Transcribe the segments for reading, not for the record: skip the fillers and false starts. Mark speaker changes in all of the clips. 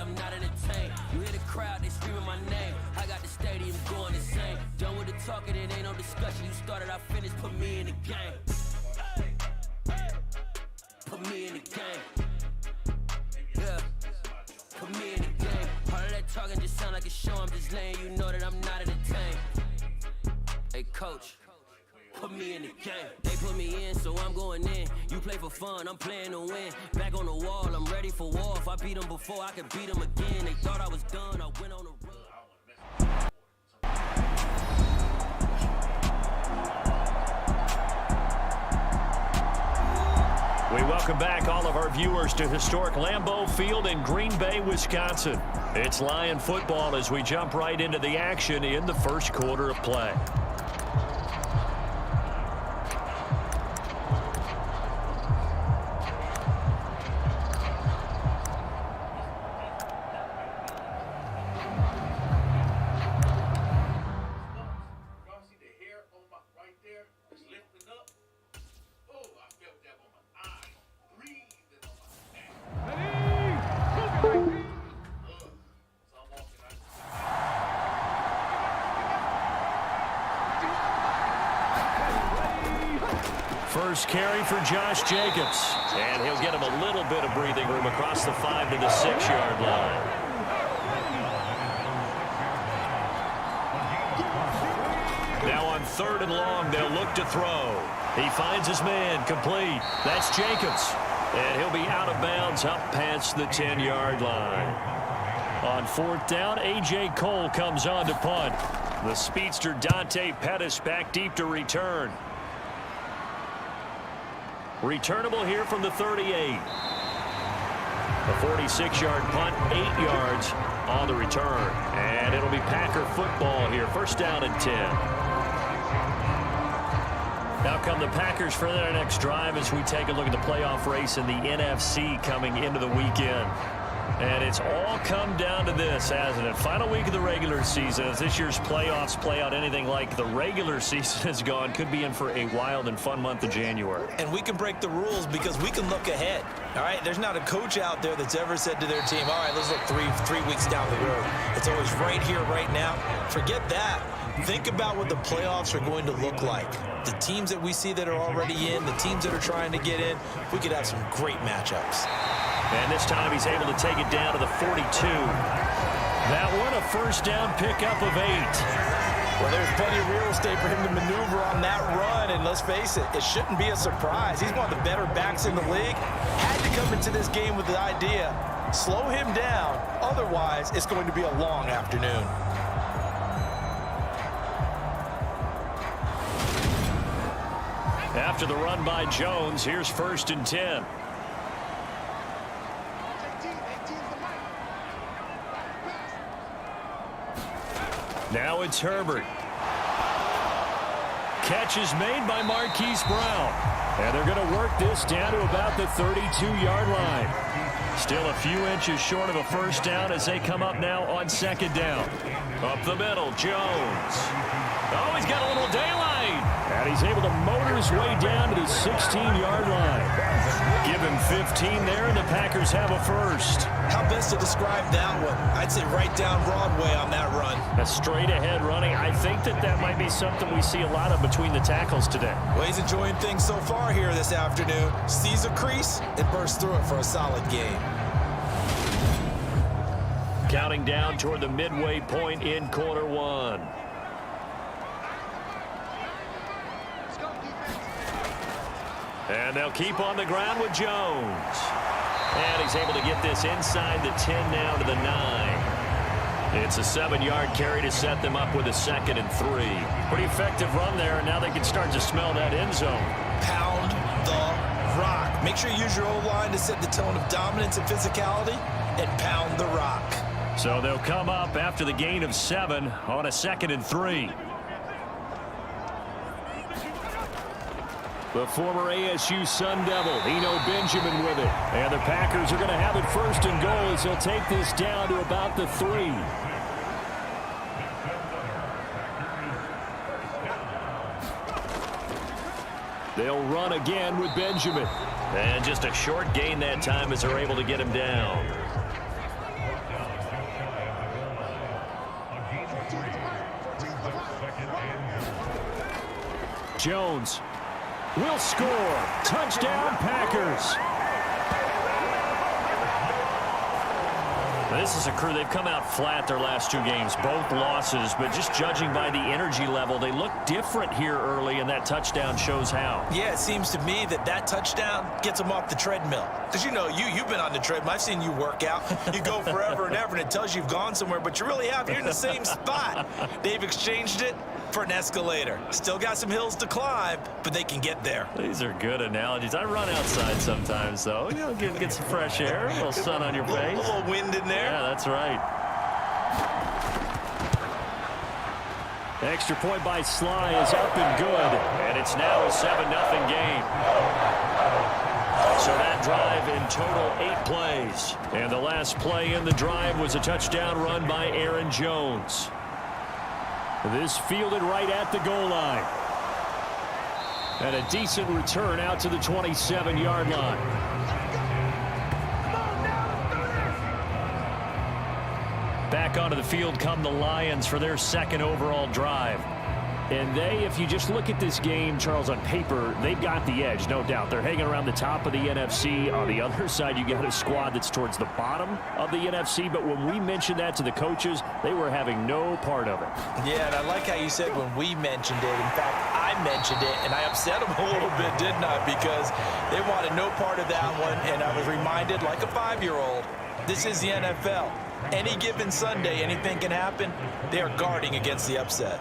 Speaker 1: I'm not entertained. You hear the crowd, they screaming my name. I got the stadium going insane. Done with the talking, it ain't no discussion. You started, I finished, put me in the game. Put me in the game. Yeah. Put me in the game. All of that talking just sound like a show. I'm just letting you know that I'm not entertained. Hey, coach. Put me in the game. They put me in, so I'm going in. You play for fun, I'm playing to win. Back on the wall, I'm ready for war. If I beat them before, I could beat them again. They thought I was done, I went on the run.
Speaker 2: We welcome back all of our viewers to historic Lambeau Field in Green Bay, Wisconsin. It's Lion football as we jump right into the action in the first quarter of play. First carry for Josh Jacobs, and he'll get him a little bit of breathing room across the 5 to the 6-yard line. Now on 3rd and long, they'll look to throw. He finds his man, complete. That's Jacobs, and he'll be out of bounds up past the 10-yard line. On 4th down, A.J. Cole comes on to punt. The speedster Dante Pettis back deep to return. Returnable here from the 38. A 46-yard punt, 8 yards on the return. And it'll be Packer football here. First down and 10. Now come the Packers for their next drive as we take a look at the playoff race in the NFC coming into the weekend. And it's all come down to this, hasn't it? Final week of the regular season. As this year's playoffs play out anything like the regular season has gone, could be in for a wild and fun month of January.
Speaker 3: And we can break the rules because we can look ahead. All right, there's not a coach out there that's ever said to their team, all right, let's look three weeks down the road. It's always right here, right now. Forget that. Think about what the playoffs are going to look like. The teams that we see that are already in, the teams that are trying to get in, we could have some great matchups.
Speaker 2: And this time he's able to take it down to the 42. That one a first down pickup of 8.
Speaker 3: Well, there's plenty of real estate for him to maneuver on that run, and let's face it, it shouldn't be a surprise. He's one of the better backs in the league. Had to come into this game with the idea, slow him down, otherwise it's going to be a long afternoon.
Speaker 2: After the run by Jones, here's 1st and 10. Now it's Herbert. Catch is made by Marquise Brown. And they're going to work this down to about the 32-yard line. Still a few inches short of a first down as they come up now on 2nd down. Up the middle, Jones. Oh, he's got a little daylight. And he's able to motor his way down to the 16-yard line. Give him 15 there, and the Packers have a first.
Speaker 3: How best to describe that one? I'd say right down Broadway on that run.
Speaker 2: A straight-ahead running. I think that might be something we see a lot of between the tackles today.
Speaker 3: Well, he's enjoying things so far here this afternoon. Sees a crease and bursts through it for a solid game.
Speaker 2: Counting down toward the midway point in quarter 1. And they'll keep on the ground with Jones. And he's able to get this inside the 10 now to the 9. It's a 7-yard carry to set them up with a 2nd and 3. Pretty effective run there, and now they can start to smell that end zone.
Speaker 3: Pound the rock. Make sure you use your O-line to set the tone of dominance and physicality, and pound the rock.
Speaker 2: So they'll come up after the gain of 7 on a 2nd and 3. The former ASU Sun Devil, Eno Benjamin with it. And the Packers are going to have it 1st and goal as they'll take this down to about the 3. They'll run again with Benjamin. And just a short gain that time as they're able to get him down. Jones will score. Touchdown, Packers. This is a crew, they've come out flat their last two games, both losses, but just judging by the energy level, they look different here early, and that touchdown shows how.
Speaker 3: Yeah, it seems to me that touchdown gets them off the treadmill. Because, you know, you've been on the treadmill. I've seen you work out. You go forever and ever, and it tells you you've gone somewhere, but you really have. You're in the same spot. They've exchanged it for an escalator. Still got some hills to climb, but they can get there.
Speaker 2: These are good analogies. I run outside sometimes, though. You know, get some fresh air, a little sun on your face.
Speaker 3: A little wind in there.
Speaker 2: Yeah, that's right. Extra point by Slay is up and good, and it's now a 7-0 game. So that drive in total 8 plays. And the last play in the drive was a touchdown run by Aaron Jones. This fielded right at the goal line. And a decent return out to the 27-yard line. Back onto the field come the Lions for their second overall drive. And they, if you just look at this game, Charles, on paper, they've got the edge, no doubt. They're hanging around the top of the NFC. On the other side, you got a squad that's towards the bottom of the NFC. But when we mentioned that to the coaches, they were having no part of it.
Speaker 3: Yeah, and I like how you said when we mentioned it. In fact, I mentioned it, and I upset them a little bit, didn't I? Because they wanted no part of that one, and I was reminded, like a 5-year-old, this is the NFL. Any given Sunday, anything can happen. They are guarding against the upset.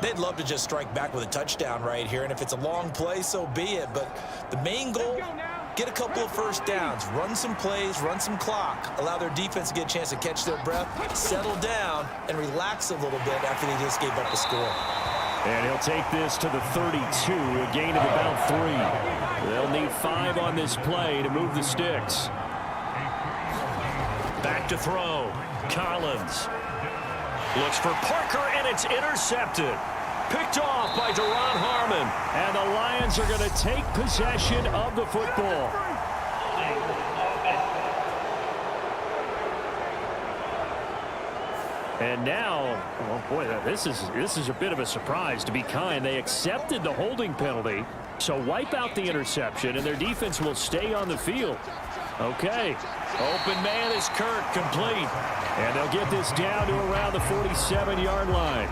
Speaker 3: They'd love to just strike back with a touchdown right here, and if it's a long play, so be it. But the main goal, get a couple of first downs, run some plays, run some clock, allow their defense to get a chance to catch their breath, settle down, and relax a little bit after they just gave up a score.
Speaker 2: And he'll take this to the 32, a gain of about 3. They'll need 5 on this play to move the sticks. Back to throw. Collins looks for Parker, and it's intercepted. Picked off by Deron Harmon. And the Lions are going to take possession of the football. And now, oh boy, this is a bit of a surprise, to be kind. They accepted the holding penalty, so wipe out the interception, and their defense will stay on the field. Okay, open man is Kirk, complete. And they'll get this down to around the 47-yard line.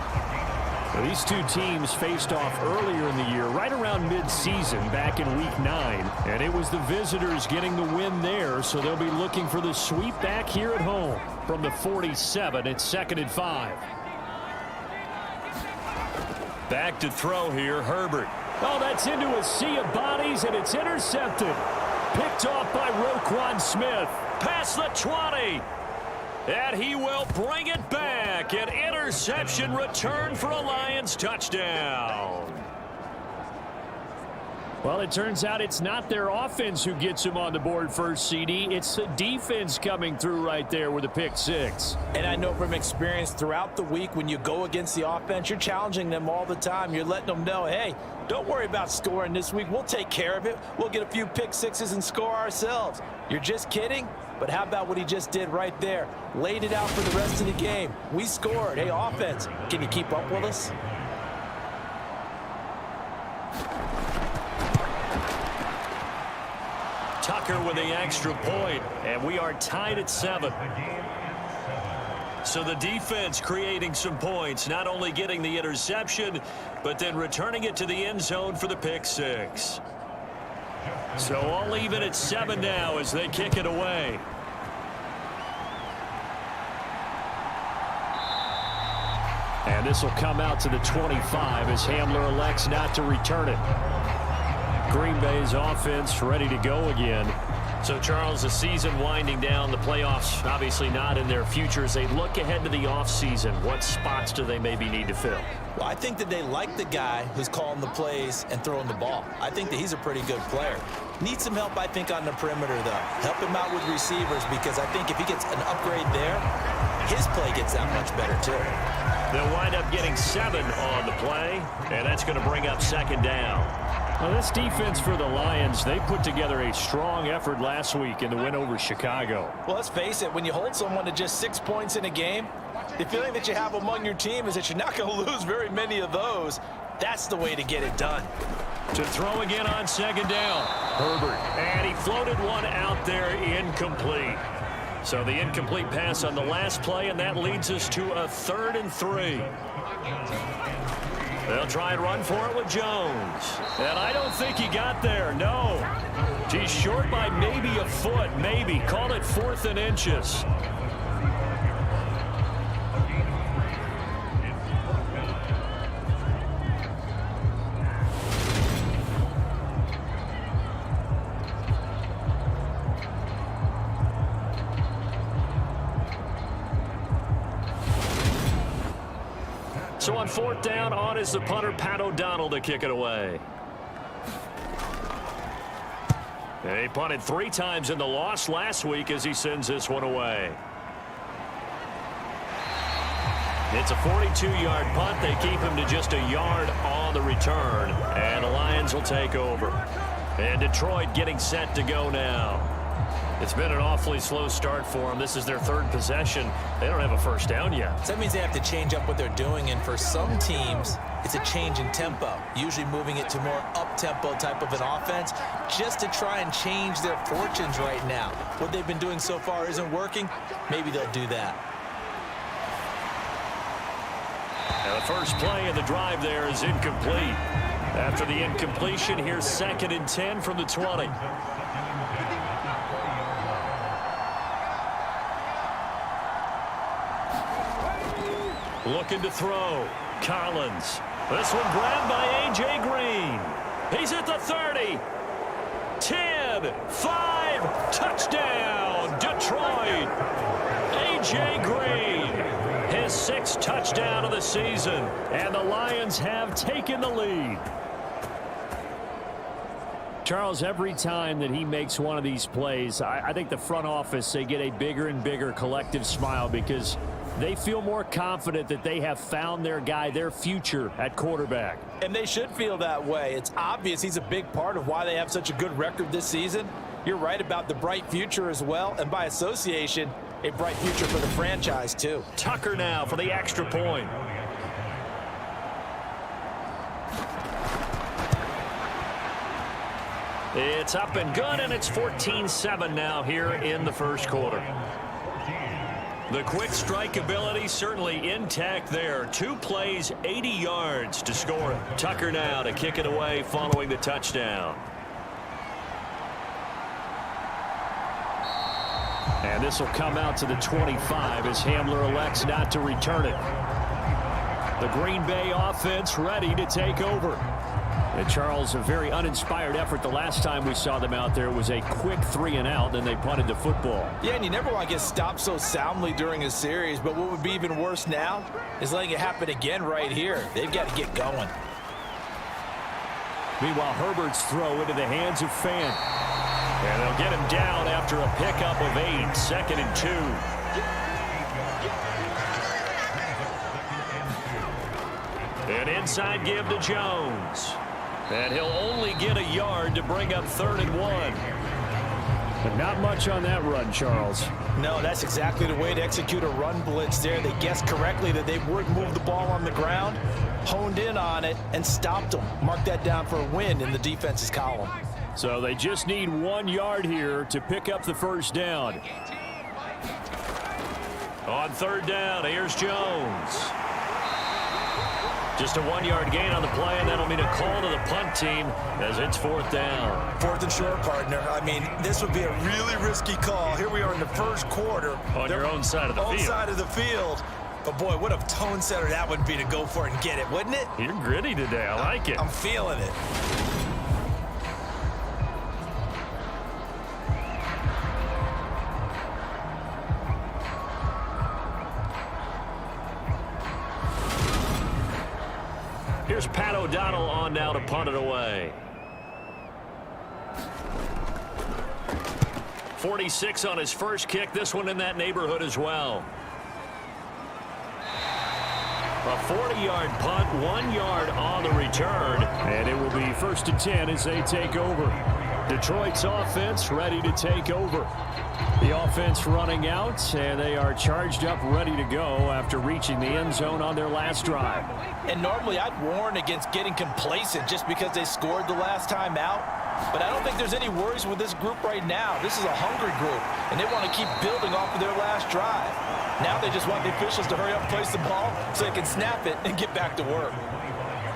Speaker 2: Now, these two teams faced off earlier in the year, right around mid-season, back in Week 9. And it was the visitors getting the win there, so they'll be looking for the sweep back here at home. From the 47, it's 2nd and 5. Back to throw here, Herbert. Oh, that's into a sea of bodies, and it's intercepted. Picked off by Roquan Smith. Past the 20. And he will bring it back. An interception return for a Lions touchdown. Well, it turns out it's not their offense who gets him on the board first, CD. It's the defense coming through right there with a pick 6.
Speaker 3: And I know from experience throughout the week, when you go against the offense, you're challenging them all the time. You're letting them know, hey, don't worry about scoring this week. We'll take care of it. We'll get a few pick 6s and score ourselves. You're just kidding? But how about what he just did right there? Laid it out for the rest of the game. We scored. Hey, offense, can you keep up with us?
Speaker 2: Tucker with the extra point, and we are tied at 7. So the defense creating some points, not only getting the interception, but then returning it to the end zone for the pick 6. So all even at 7 now as they kick it away. And this will come out to the 25 as Hamler elects not to return it. Green Bay's offense ready to go again. So, Charles, the season winding down, the playoffs obviously not in their future. As they look ahead to the offseason, what spots do they maybe need to fill?
Speaker 3: Well, I think that they like the guy who's calling the plays and throwing the ball. I think that he's a pretty good player. Needs some help, I think, on the perimeter, though. Help him out with receivers, because I think if he gets an upgrade there, his play gets that much better, too.
Speaker 2: They'll wind up getting 7 on the play, and that's going to bring up 2nd down. Well, this defense for the Lions, they put together a strong effort last week in the win over Chicago.
Speaker 3: Well, let's face it, when you hold someone to just 6 points in a game, the feeling that you have among your team is that you're not going to lose very many of those. That's the way to get it done.
Speaker 2: To throw again on second down. Herbert. And he floated one out there, incomplete. So the incomplete pass on the last play, and that leads us to a 3rd and 3. They'll try and run for it with Jones. And I don't think he got there, no. He's short by maybe a foot, maybe. Call it 4th and inches. So on 4th down, on is the punter, Pat O'Donnell, to kick it away. And he punted 3 times in the loss last week as he sends this one away. It's a 42-yard punt. They keep him to just a yard on the return. And the Lions will take over. And Detroit getting set to go now. It's been an awfully slow start for them. This is their 3rd possession. They don't have a first down yet.
Speaker 3: So that means they have to change up what they're doing, and for some teams, it's a change in tempo, usually moving it to more up-tempo type of an offense just to try and change their fortunes right now. What they've been doing so far isn't working. Maybe they'll do that.
Speaker 2: And the first play of the drive there is incomplete. After the incompletion, here's 2nd and 10 from the 20. Looking to throw. Collins. This one grabbed by A.J. Green. He's at the 30. 10, 5, touchdown, Detroit. A.J. Green, his 6th touchdown of the season. And the Lions have taken the lead. Charles, every time that he makes one of these plays, I think the front office, they get a bigger and bigger collective smile because they feel more confident that they have found their guy, their future at quarterback.
Speaker 3: And they should feel that way. It's obvious he's a big part of why they have such a good record this season. You're right about the bright future as well, and by association, a bright future for the franchise too.
Speaker 2: Tucker now for the extra point. It's up and good, and it's 14-7 now here in the first quarter. The quick strike ability certainly intact there. 2 plays, 80 yards to score it. Tucker now to kick it away following the touchdown. And this will come out to the 25 as Hamler elects not to return it. The Green Bay offense ready to take over. And Charles, a very uninspired effort the last time we saw them out there. It was a quick 3-and-out, and they punted the football.
Speaker 3: Yeah, and you never want to get stopped so soundly during a series, but what would be even worse now is letting it happen again right here. They've got to get going.
Speaker 2: Meanwhile, Herbert's throw into the hands of Fant. And they'll get him down after a pickup of 8, 2nd and 2. An inside give to Jones. And he'll only get a yard to bring up 3rd and 1. But not much on that run, Charles.
Speaker 3: No, that's exactly the way to execute a run blitz there. They guessed correctly that they would move the ball on the ground, honed in on it, and stopped them. Mark that down for a win in the defense's column.
Speaker 2: So they just need 1 yard here to pick up the first down. On 3rd down, here's Jones. Just a 1-yard gain on the play, and that'll mean a call to the punt team as it's 4th down.
Speaker 3: 4th and short, partner. I mean, this would be a really risky call. Here we are in the first quarter.
Speaker 2: On your own side of the field.
Speaker 3: Own side of the field. But, boy, what a tone setter that would be to go for it and get it, wouldn't it?
Speaker 2: You're gritty today. I like it.
Speaker 3: I'm feeling it.
Speaker 2: Here's Pat O'Donnell on now to punt it away. 46 on his first kick. This one in that neighborhood as well. A 40-yard punt, 1 yard on the return. And it will be 1st and 10 as they take over. Detroit's offense ready to take over. The offense running out, and they are charged up, ready to go after reaching the end zone on their last drive.
Speaker 3: And normally I'd warn against getting complacent just because they scored the last time out. But I don't think there's any worries with this group right now. This is a hungry group, and they want to keep building off of their last drive. Now they just want the officials to hurry up and place the ball so they can snap it and get back to work.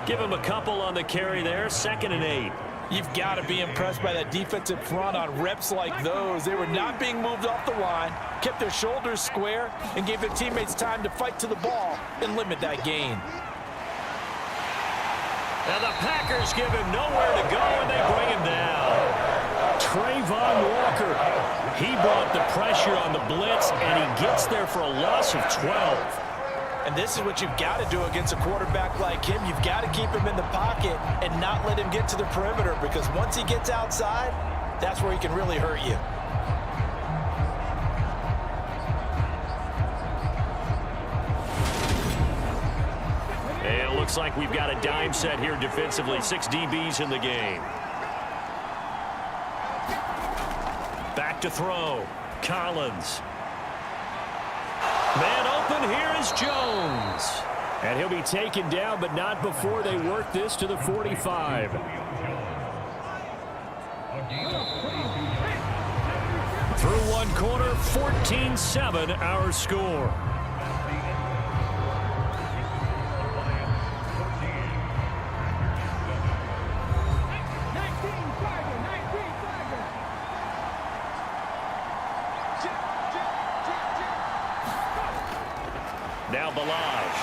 Speaker 2: Give them a couple on the carry there, 2nd and 8.
Speaker 3: You've got to be impressed by that defensive front on reps like those. They were not being moved off the line, kept their shoulders square, and gave their teammates time to fight to the ball and limit that gain.
Speaker 2: And the Packers give him nowhere to go, and they bring him down. Trayvon Walker, he brought the pressure on the blitz, and he gets there for a loss of 12.
Speaker 3: And this is what you've got to do against a quarterback like him. You've got to keep him in the pocket and not let him get to the perimeter, because once he gets outside, that's where he can really hurt you.
Speaker 2: And it looks like we've got a dime set here defensively. 6 DBs in the game. Back to throw. Collins. Man open, here is Jones. And he'll be taken down, but not before they work this to the 45. Through one quarter, 14-7 our score. Now Balaj.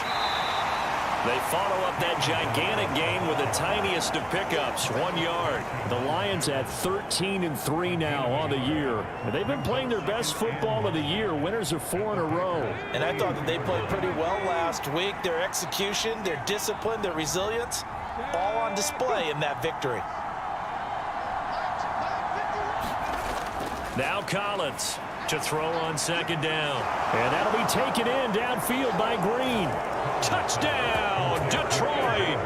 Speaker 2: They follow up that gigantic gain with the tiniest of pickups, 1 yard. The Lions at 13-3 now on the year. They've been playing their best football of the year, winners of 4 in a row.
Speaker 3: And I thought that they played pretty well last week. Their execution, their discipline, their resilience, all on display in that victory.
Speaker 2: Now Collins to throw on 2nd down. And that'll be taken in downfield by Green. Touchdown, Detroit.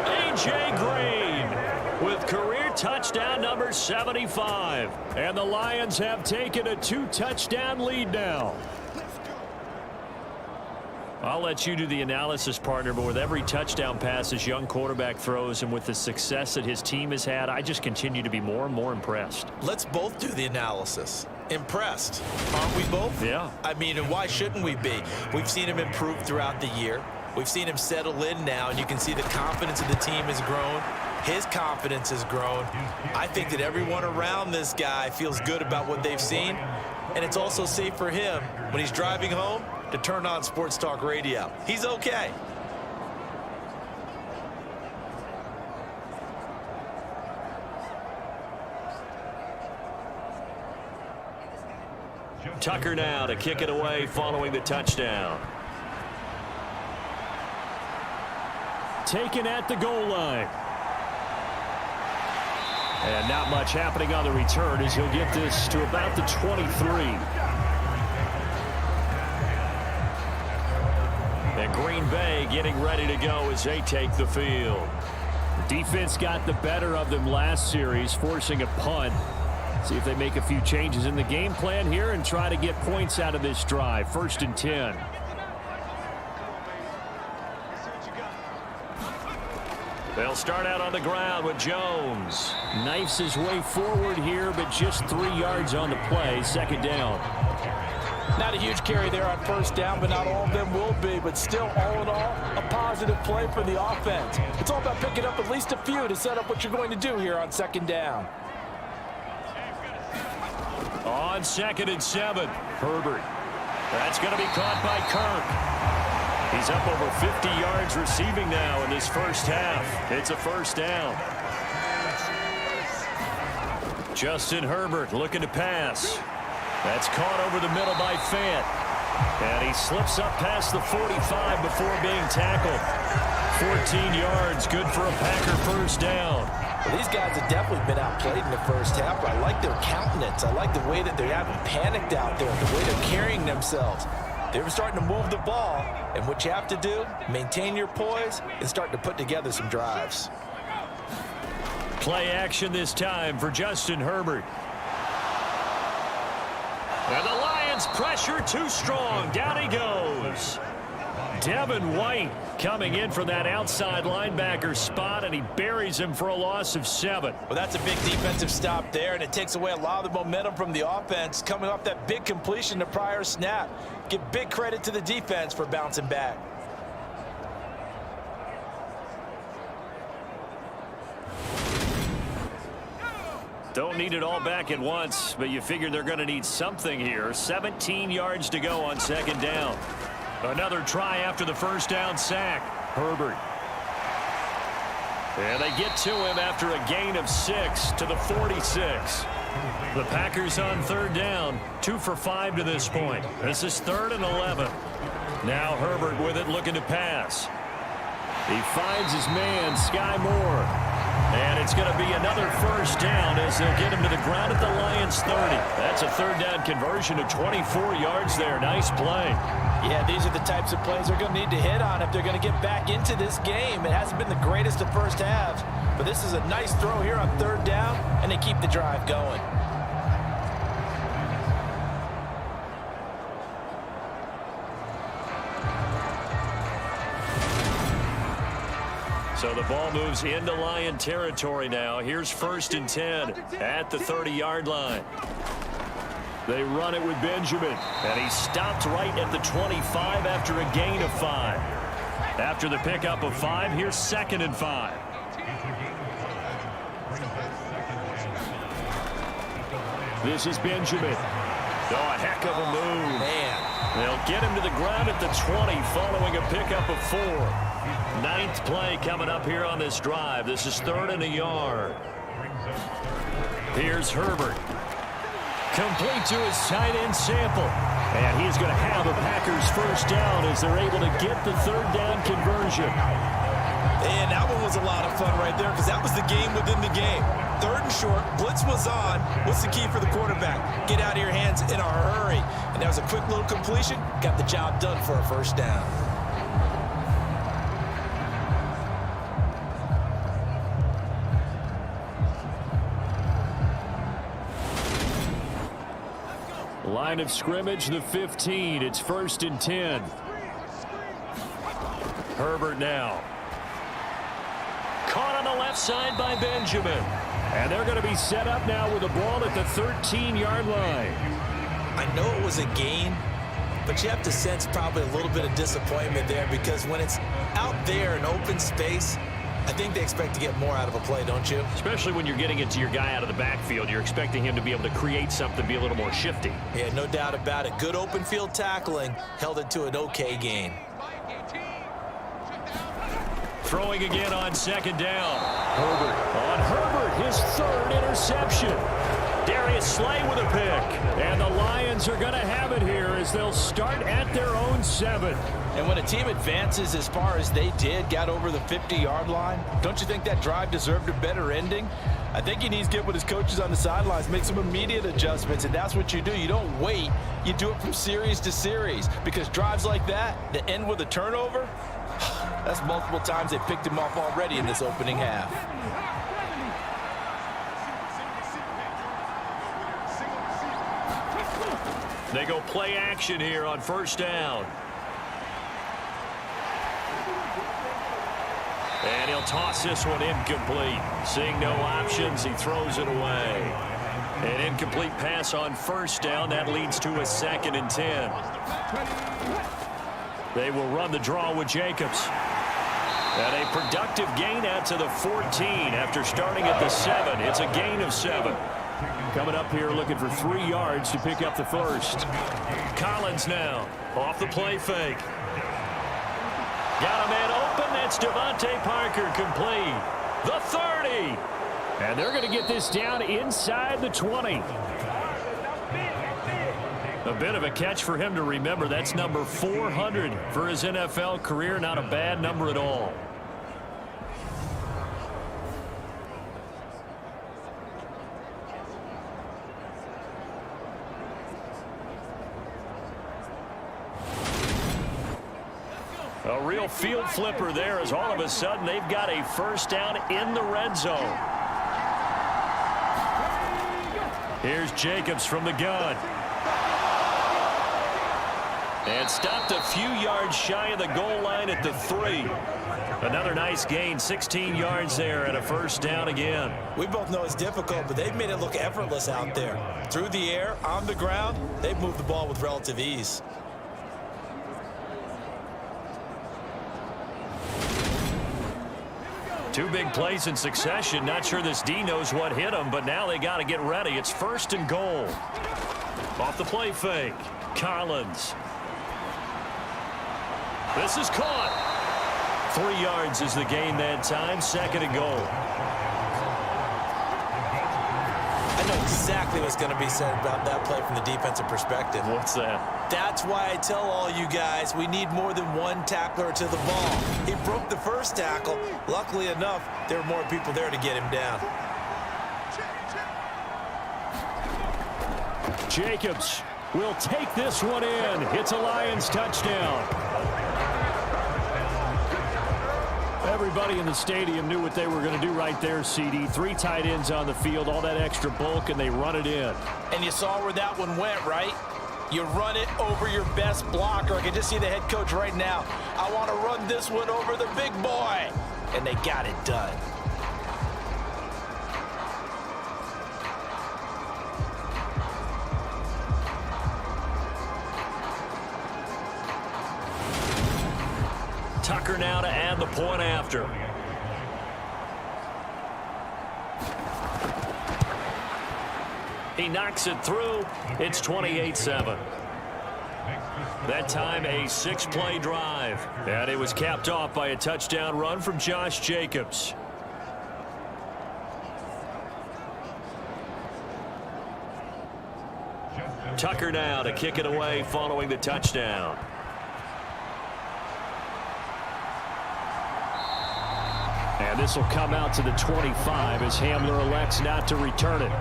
Speaker 2: A.J. Green with career touchdown number 75. And the Lions have taken a 2-touchdown lead now. I'll let you do the analysis, partner, but with every touchdown pass this young quarterback throws and with the success that his team has had, I just continue to be more and more impressed.
Speaker 3: Let's both do the analysis. Impressed, aren't we both?
Speaker 2: Yeah.
Speaker 3: I mean, and why shouldn't we be? We've seen him improve throughout the year. We've seen him settle in now, and you can see the confidence of the team has grown. His confidence has grown. I think that everyone around this guy feels good about what they've seen, and it's also safe for him when he's driving home to turn on Sports Talk Radio. He's okay.
Speaker 2: Tucker now to kick it away following the touchdown. Taken at the goal line. And not much happening on the return as he'll get this to about the 23. And Green Bay getting ready to go as they take the field. The defense got the better of them last series, forcing a punt. See if they make a few changes in the game plan here and try to get points out of this drive. 1st and 10. They'll start out on the ground with Jones. Knifes his way forward here, but just 3 yards on the play. 2nd down.
Speaker 3: Not a huge carry there on 1st down, but not all of them will be. But still, all in all, a positive play for the offense. It's all about picking up at least a few to set up what you're going to do here on 2nd down.
Speaker 2: On 2nd and 7, Herbert. That's going to be caught by Kirk. He's up over 50 yards receiving now in this first half. It's a 1st down. Justin Herbert looking to pass. That's caught over the middle by Fant. And he slips up past the 45 before being tackled. 14 yards, good for a Packer 1st down.
Speaker 3: Well, these guys have definitely been outplayed in the first half, but I like their countenance. I like the way that they haven't panicked out there, the way they're carrying themselves. They're starting to move the ball, and what you have to do, maintain your poise and start to put together some drives.
Speaker 2: Play action this time for Justin Herbert. And the Lions pressure too strong. Down he goes. Devin White coming in for that outside linebacker spot, and he buries him for a loss of 7.
Speaker 3: Well, that's a big defensive stop there, and it takes away a lot of the momentum from the offense coming off that big completion the prior snap. Give big credit to the defense for bouncing back.
Speaker 2: Don't need it all back at once, but you figure they're going to need something here. 17 yards to go on second down. Another try after the first down sack. Herbert. And they get to him after a gain of 6 to the 46. The Packers on third down, 2 for 5 to this point. This is 3rd and 11. Now Herbert with it, looking to pass. He finds his man, Sky Moore. And it's going to be another first down as they'll get him to the ground at the Lions 30. That's a third down conversion of 24 yards there. Nice play.
Speaker 3: Yeah, these are the types of plays they're going to need to hit on if they're going to get back into this game. It hasn't been the greatest of first halves, but this is a nice throw here on third down, and they keep the drive going.
Speaker 2: So the ball moves into Lion territory now. Here's 1st and 10 at the 30-yard line. They run it with Benjamin, and he stopped right at the 25 after a gain of 5. After the pickup of 5, here's 2nd and 5. This is Benjamin. Oh, a heck of a move.
Speaker 3: Man.
Speaker 2: They'll get him to the ground at the 20 following a pickup of 4. 9th play coming up here on this drive. This is 3rd and a yard. Here's Herbert. Complete to his tight end Sample. And he's going to have a Packers first down as they're able to get the third down conversion.
Speaker 3: And that one was a lot of fun right there because that was the game within the game. 3rd and short, blitz was on. What's the key for the quarterback? Get out of your hands in a hurry. And that was a quick little completion. Got the job done for a first down.
Speaker 2: Line of scrimmage, the 15. It's 1st and 10. Herbert now. Caught on the left side by Benjamin. And they're going to be set up now with the ball at the 13-yard line.
Speaker 3: I know it was a gain, but you have to sense probably a little bit of disappointment there because when it's out there in open space, I think they expect to get more out of a play, don't you?
Speaker 2: Especially when you're getting it to your guy out of the backfield. You're expecting him to be able to create something, be a little more shifty.
Speaker 3: Yeah, no doubt about it. Good open field tackling held it to an okay gain.
Speaker 2: Throwing again on 2nd down. Herbert. On Herbert, his 3rd interception. Darius Slay with a pick. And the Lions are going to have it here as they'll start at their own 7.
Speaker 3: And when a team advances as far as they did, got over the 50-yard line, don't you think that drive deserved a better ending? I think he needs to get with his coaches on the sidelines, make some immediate adjustments, and that's what you do. You don't wait. You do it from series to series because drives like that end with a turnover, that's multiple times they picked him off already in this opening half.
Speaker 2: They go play action here on 1st down. And he'll toss this one incomplete. Seeing no options, he throws it away. An incomplete pass on 1st down. That leads to a 2nd and 10. They will run the draw with Jacobs. And a productive gain out to the 14 after starting at the 7. It's a gain of 7. Coming up here looking for 3 yards to pick up the first. Collins now off the play fake. Got a man open. That's Devontae Parker complete. The 30. And they're going to get this down inside the 20. A bit of a catch for him to remember. That's number 400 for his NFL career. Not a bad number at all. A real field flipper there as all of a sudden they've got a first down in the red zone. Here's Jacobs from the gun. And stopped a few yards shy of the goal line at the 3. Another nice gain, 16 yards there, and a first down again.
Speaker 3: We both know it's difficult, but they've made it look effortless out there. Through the air, on the ground, they've moved the ball with relative ease.
Speaker 2: Two big plays in succession. Not sure this D knows what hit him, but now they got to get ready. It's first and goal. Off the play fake. Collins. This is caught. 3 yards is the gain that time. Second and goal.
Speaker 3: I know exactly what's going to be said about that play from the defensive perspective.
Speaker 2: What's that?
Speaker 3: That's why I tell all you guys we need more than one tackler to the ball. He broke the first tackle. Luckily enough, there were more people there to get him down.
Speaker 2: Jacobs will take this one in. It's a Lions touchdown. Everybody in the stadium knew what they were going to do right there, CD. 3 tight ends on the field, all that extra bulk, and they run it in.
Speaker 3: And you saw where that one went, right? You run it over your best blocker. I can just see the head coach right now. I want to run this one over the big boy. And they got it done.
Speaker 2: Tucker now to add the point after. He knocks it through. It's 28-7. That time a 6-play drive. And it was capped off by a touchdown run from Josh Jacobs. Tucker now to kick it away following the touchdown. And this will come out to the 25 as Hamler elects not to return it.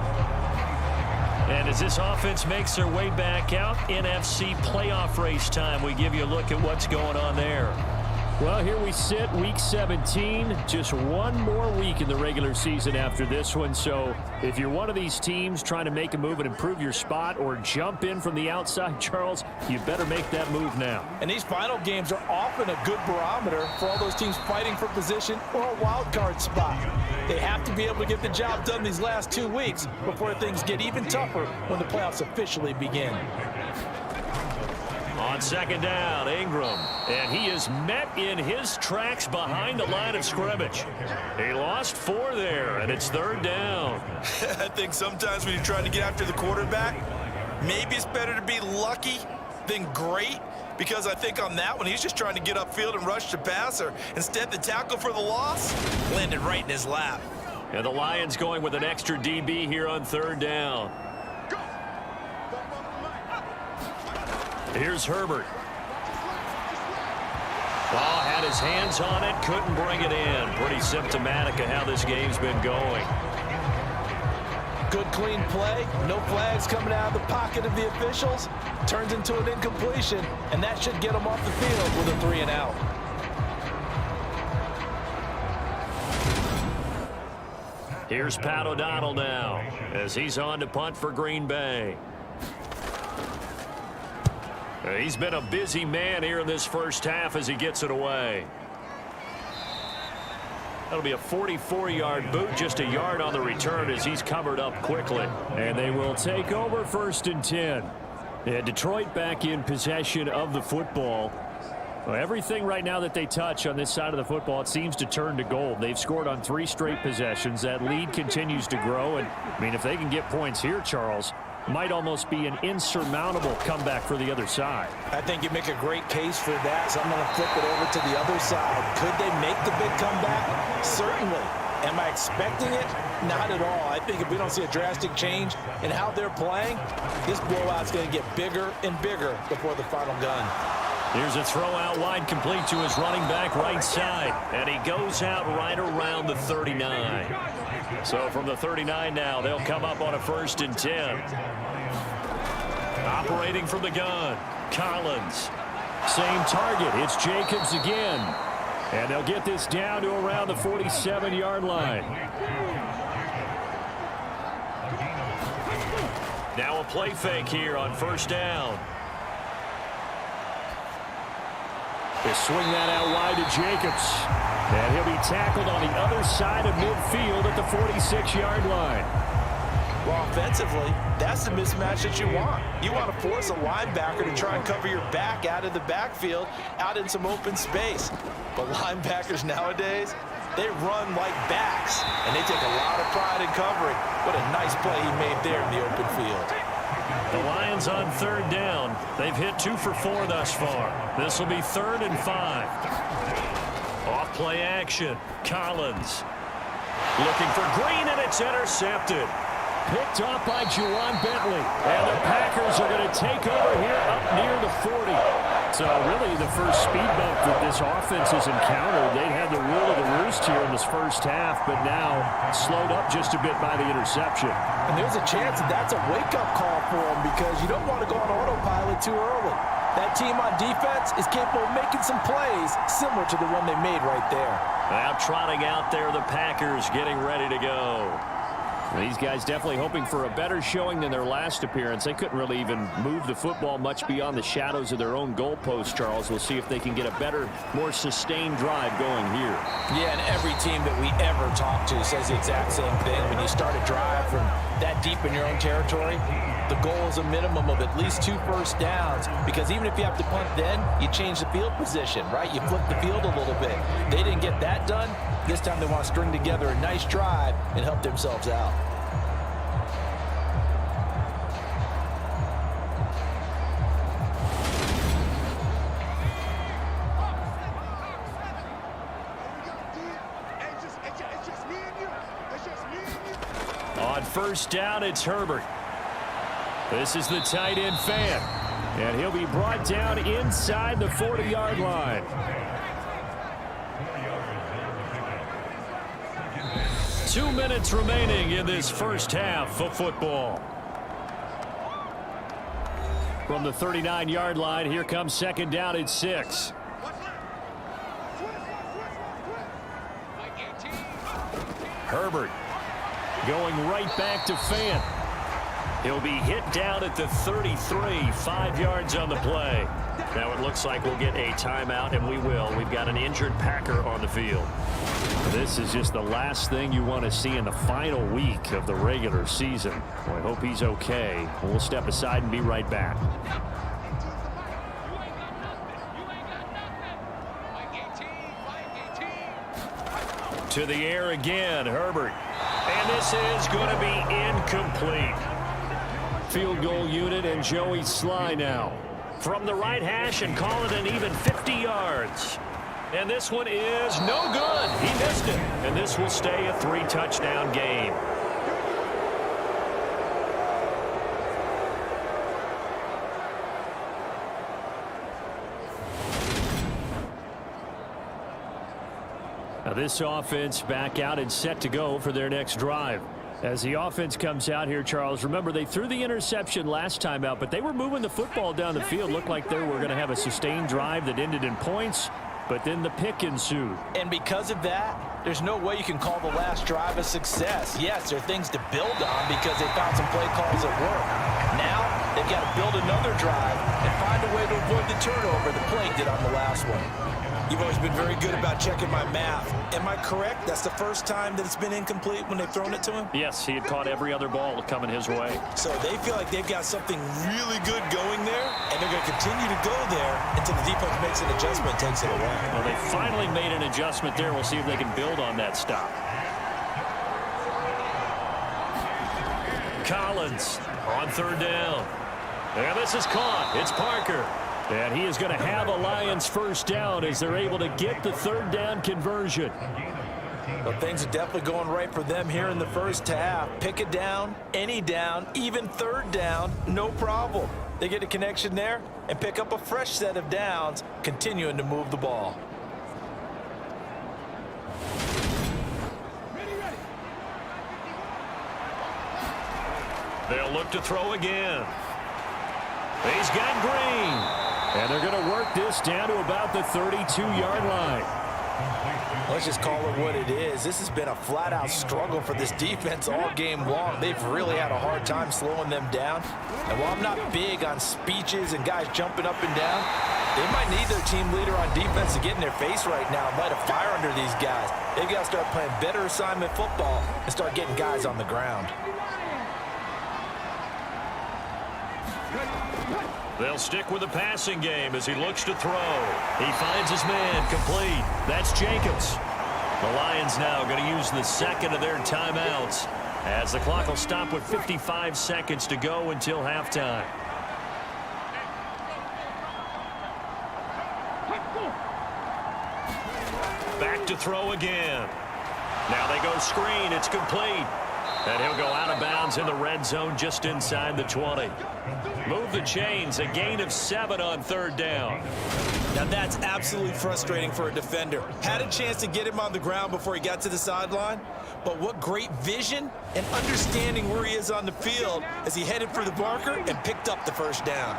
Speaker 2: And as this offense makes their way back out, NFC playoff race time, we give you a look at what's going on there. Well, here we sit, week 17, just one more week in the regular season after this one. So if you're one of these teams trying to make a move and improve your spot or jump in from the outside, Charles, you better make that move now.
Speaker 3: And these final games are often a good barometer for all those teams fighting for position or a wild card spot. They have to be able to get the job done these last 2 weeks before things get even tougher when the playoffs officially begin.
Speaker 2: On second down, Ingram, and he is met in his tracks behind the line of scrimmage. He lost 4 there, and it's third down.
Speaker 3: I think sometimes when you're trying to get after the quarterback, maybe it's better to be lucky than great, because I think on that one, he's just trying to get upfield and rush the passer. Instead, the tackle for the loss landed right in his lap.
Speaker 2: And the Lions going with an extra DB here on third down. Here's Herbert. Ball had his hands on it, couldn't bring it in. Pretty symptomatic of how this game's been going.
Speaker 3: Good clean play, no flags coming out of the pocket of the officials. Turns into an incompletion, and that should get him off the field with a 3 and out.
Speaker 2: Here's Pat O'Donnell now as he's on to punt for Green Bay. He's been a busy man here in this first half as he gets it away. That'll be a 44-yard boot, just a yard on the return as he's covered up quickly. And they will take over first and 10. And Detroit back in possession of the football. Well, everything right now that they touch on this side of the football, it seems to turn to gold. They've scored on 3 straight possessions. That lead continues to grow. And, I mean, if they can get points here, Charles, might almost be an insurmountable comeback for the other side.
Speaker 3: I think you make a great case for that, so I'm going to flip it over to the other side. Could they make the big comeback? Certainly. Am I expecting it? Not at all. I think if we don't see a drastic change in how they're playing, this blowout's going to get bigger and bigger before the final gun.
Speaker 2: Here's a throw out wide, complete to his running back right side. And he goes out right around the 39. So from the 39 now, they'll come up on a first and 10. Operating from the gun, Collins. Same target, it's Jacobs again. And they'll get this down to around the 47-yard line. Now a play fake here on first down. They swing that out wide to Jacobs. And he'll be tackled on the other side of midfield at the 46-yard line.
Speaker 3: Well, offensively, that's the mismatch that you want. You want to force a linebacker to try and cover your back out of the backfield, out in some open space. But linebackers nowadays, they run like backs, and they take a lot of pride in covering. What a nice play he made there in the open field.
Speaker 2: The Lions on third down. They've hit 2 for 4 thus far. This will be 3rd and 5. Off play action. Collins looking for Green, and it's intercepted. Picked off by Juwan Bentley. And the Packers are going to take over here up near the 40. So really the first speed bump that this offense has encountered. They'd had the rule of the roost here in this first half, but now slowed up just a bit by the interception.
Speaker 3: And there's a chance that that's a wake-up call for them, because you don't want to go on autopilot too early. That team on defense is capable of making some plays similar to the one they made right there.
Speaker 2: Now trotting out there, the Packers getting ready to go. These guys definitely hoping for a better showing than their last appearance. They couldn't really even move the football much beyond the shadows of their own goalpost, Charles. We'll see if they can get a better, more sustained drive going here.
Speaker 3: Yeah, and every team that we ever talk to says the exact same thing. When you start a drive from that deep in your own territory, the goal is a minimum of at least 2 first downs, because even if you have to punt then, you change the field position, right? You flip the field a little bit. They didn't get that done. This time they want to string together a nice drive and help themselves out.
Speaker 2: On first down, it's Herbert. This is the tight end fan. And he'll be brought down inside the 40-yard line. Two minutes remaining in this first half of football. From the 39-yard line, here comes second down at 6. Herbert going right back to Fant. He'll be hit down at the 33, 5 yards on the play. Now it looks like we'll get a timeout, and we will. We've got an injured Packer on the field. This is just the last thing you want to see in the final week of the regular season. Well, I hope he's okay. We'll step aside and be right back. To the air again, Herbert. And this is going to be incomplete. Field goal unit and Joey Slay now. From the right hash, and call it an even 50 yards. And this one is no good. He missed it. And this will stay a 3-touchdown game. Now this offense back out and set to go for their next drive. As the offense comes out here, Charles, remember they threw the interception last time out, but they were moving the football down the field. Looked like they were going to have a sustained drive that ended in points, but then the pick ensued.
Speaker 3: And because of that, there's no way you can call the last drive a success. Yes, there are things to build on because they found some play calls that work. Now they've got to build another drive and find a way to avoid the turnover the Plague did on the last one. You've always been very good about checking my math. Am I correct? That's the first time that it's been incomplete when they've thrown it to him?
Speaker 2: Yes, he had caught every other ball coming his way.
Speaker 3: So they feel like they've got something really good going there, and they're going to continue to go there until the defense makes an adjustment and takes it away.
Speaker 2: Well, they finally made an adjustment there. We'll see if they can build on that stop. Collins on third down. And this is caught. It's Parker. And he is going to have a Lions first down as they're able to get the third down conversion.
Speaker 3: Well, things are definitely going right for them here in the first half. Pick it down, any down, even third down, no problem. They get a connection there and pick up a fresh set of downs, continuing to move the ball.
Speaker 2: They'll look to throw again. He's got Green. And they're going to work this down to about the 32-yard line.
Speaker 3: Let's just call it what it is. This has been a flat-out struggle for this defense all game long. They've really had a hard time slowing them down. And while I'm not big on speeches and guys jumping up and down, they might need their team leader on defense to get in their face right now and light a fire under these guys. They've got to start playing better assignment football and start getting guys on the ground.
Speaker 2: They'll stick with the passing game as he looks to throw. He finds his man complete. That's Jacobs. The Lions now going to use the second of their timeouts as the clock will stop with 55 seconds to go until halftime. Back to throw again. Now they go screen. It's complete. And he'll go out of bounds in the red zone just inside the 20. Move the chains. A gain of 7 on third down.
Speaker 3: Now that's absolutely frustrating for a defender. Had a chance to get him on the ground before he got to the sideline. But what great vision and understanding where he is on the field as he headed for the marker and picked up the first down.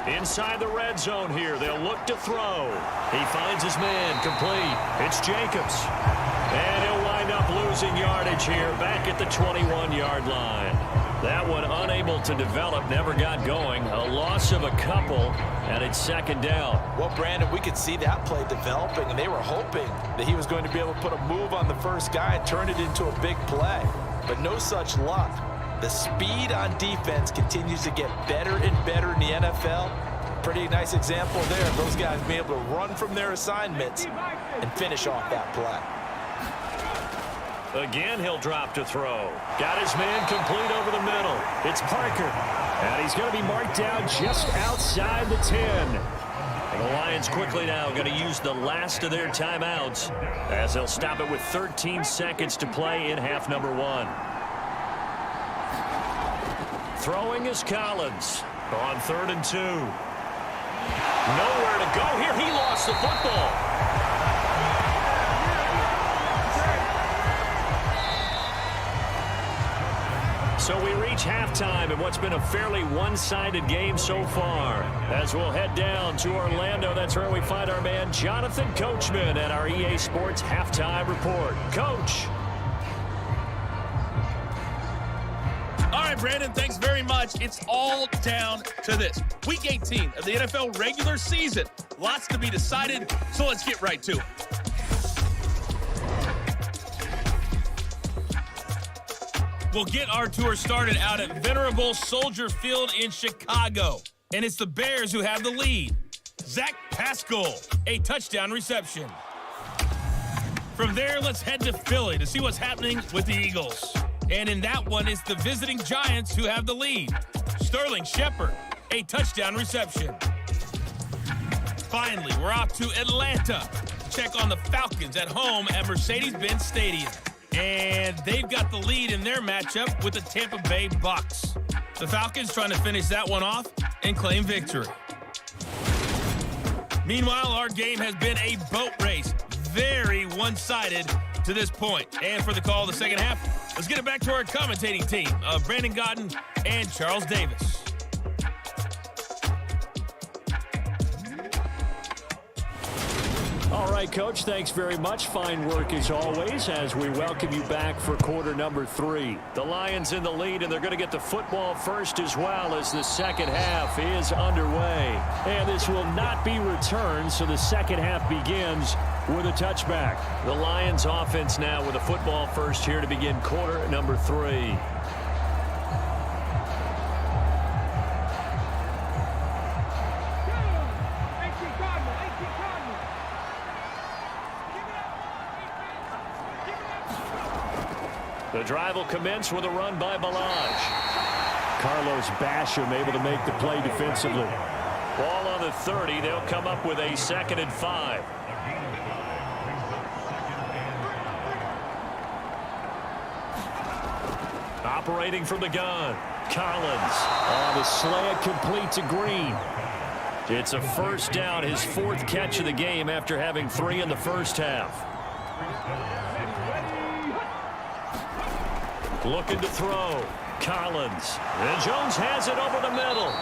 Speaker 2: Inside the red zone here, they'll look to throw. He finds his man complete. It's Jacobs. And he'll wind up losing yardage here back at the 21-yard line. That one unable to develop, never got going. A loss of a couple, and it's second down.
Speaker 3: Well, Brandon, we could see that play developing, and they were hoping that he was going to be able to put a move on the first guy and turn it into a big play. But no such luck. The speed on defense continues to get better and better in the NFL. Pretty nice example there of those guys being able to run from their assignments and finish off that play.
Speaker 2: Again, he'll drop to throw. Got his man complete over the middle. It's Parker. And he's going to be marked down just outside the 10. And the Lions quickly now going to use the last of their timeouts as they'll stop it with 13 seconds to play in half number 1. Throwing is Collins on 3rd and 2. Nowhere to go here. He lost the football. So we reach halftime in what's been a fairly one-sided game so far. As we'll head down to Orlando, that's where we find our man Jonathan Coachman at our EA Sports Halftime Report. Coach.
Speaker 4: All right, Brandon, thanks very much. It's all down to this. Week 18 of the NFL regular season. Lots to be decided, so let's get right to it. We'll get our tour started out at Venerable Soldier Field in Chicago. And it's the Bears who have the lead. Zach Pascal, a touchdown reception. From there, let's head to Philly to see what's happening with the Eagles. And in that one, it's the visiting Giants who have the lead. Sterling Shepard, a touchdown reception. Finally, we're off to Atlanta to check on the Falcons at home at Mercedes-Benz Stadium. And they've got the lead in their matchup with the Tampa Bay Bucks. The Falcons trying to finish that one off and claim victory. Meanwhile, our game has been a boat race. Very one-sided to this point. And for the call of the second half, let's get it back to our commentating team of Brandon Godden and Charles Davis.
Speaker 2: All right, Coach, thanks very much. Fine work as always as we welcome you back for quarter number 3. The Lions in the lead, and they're going to get the football first as well as the second half is underway. And this will not be returned, so the second half begins with a touchback. The Lions offense now with a football first here to begin quarter number 3. The drive will commence with a run by Balaj. Carlos Basham able to make the play defensively. Ball on the 30. They'll come up with a 2nd and 5. Operating from the gun. Collins. The slant complete to Green. It's a first down, his 4th catch of the game after having 3 in the first half. Looking to throw. Collins. And Jones has it over the middle.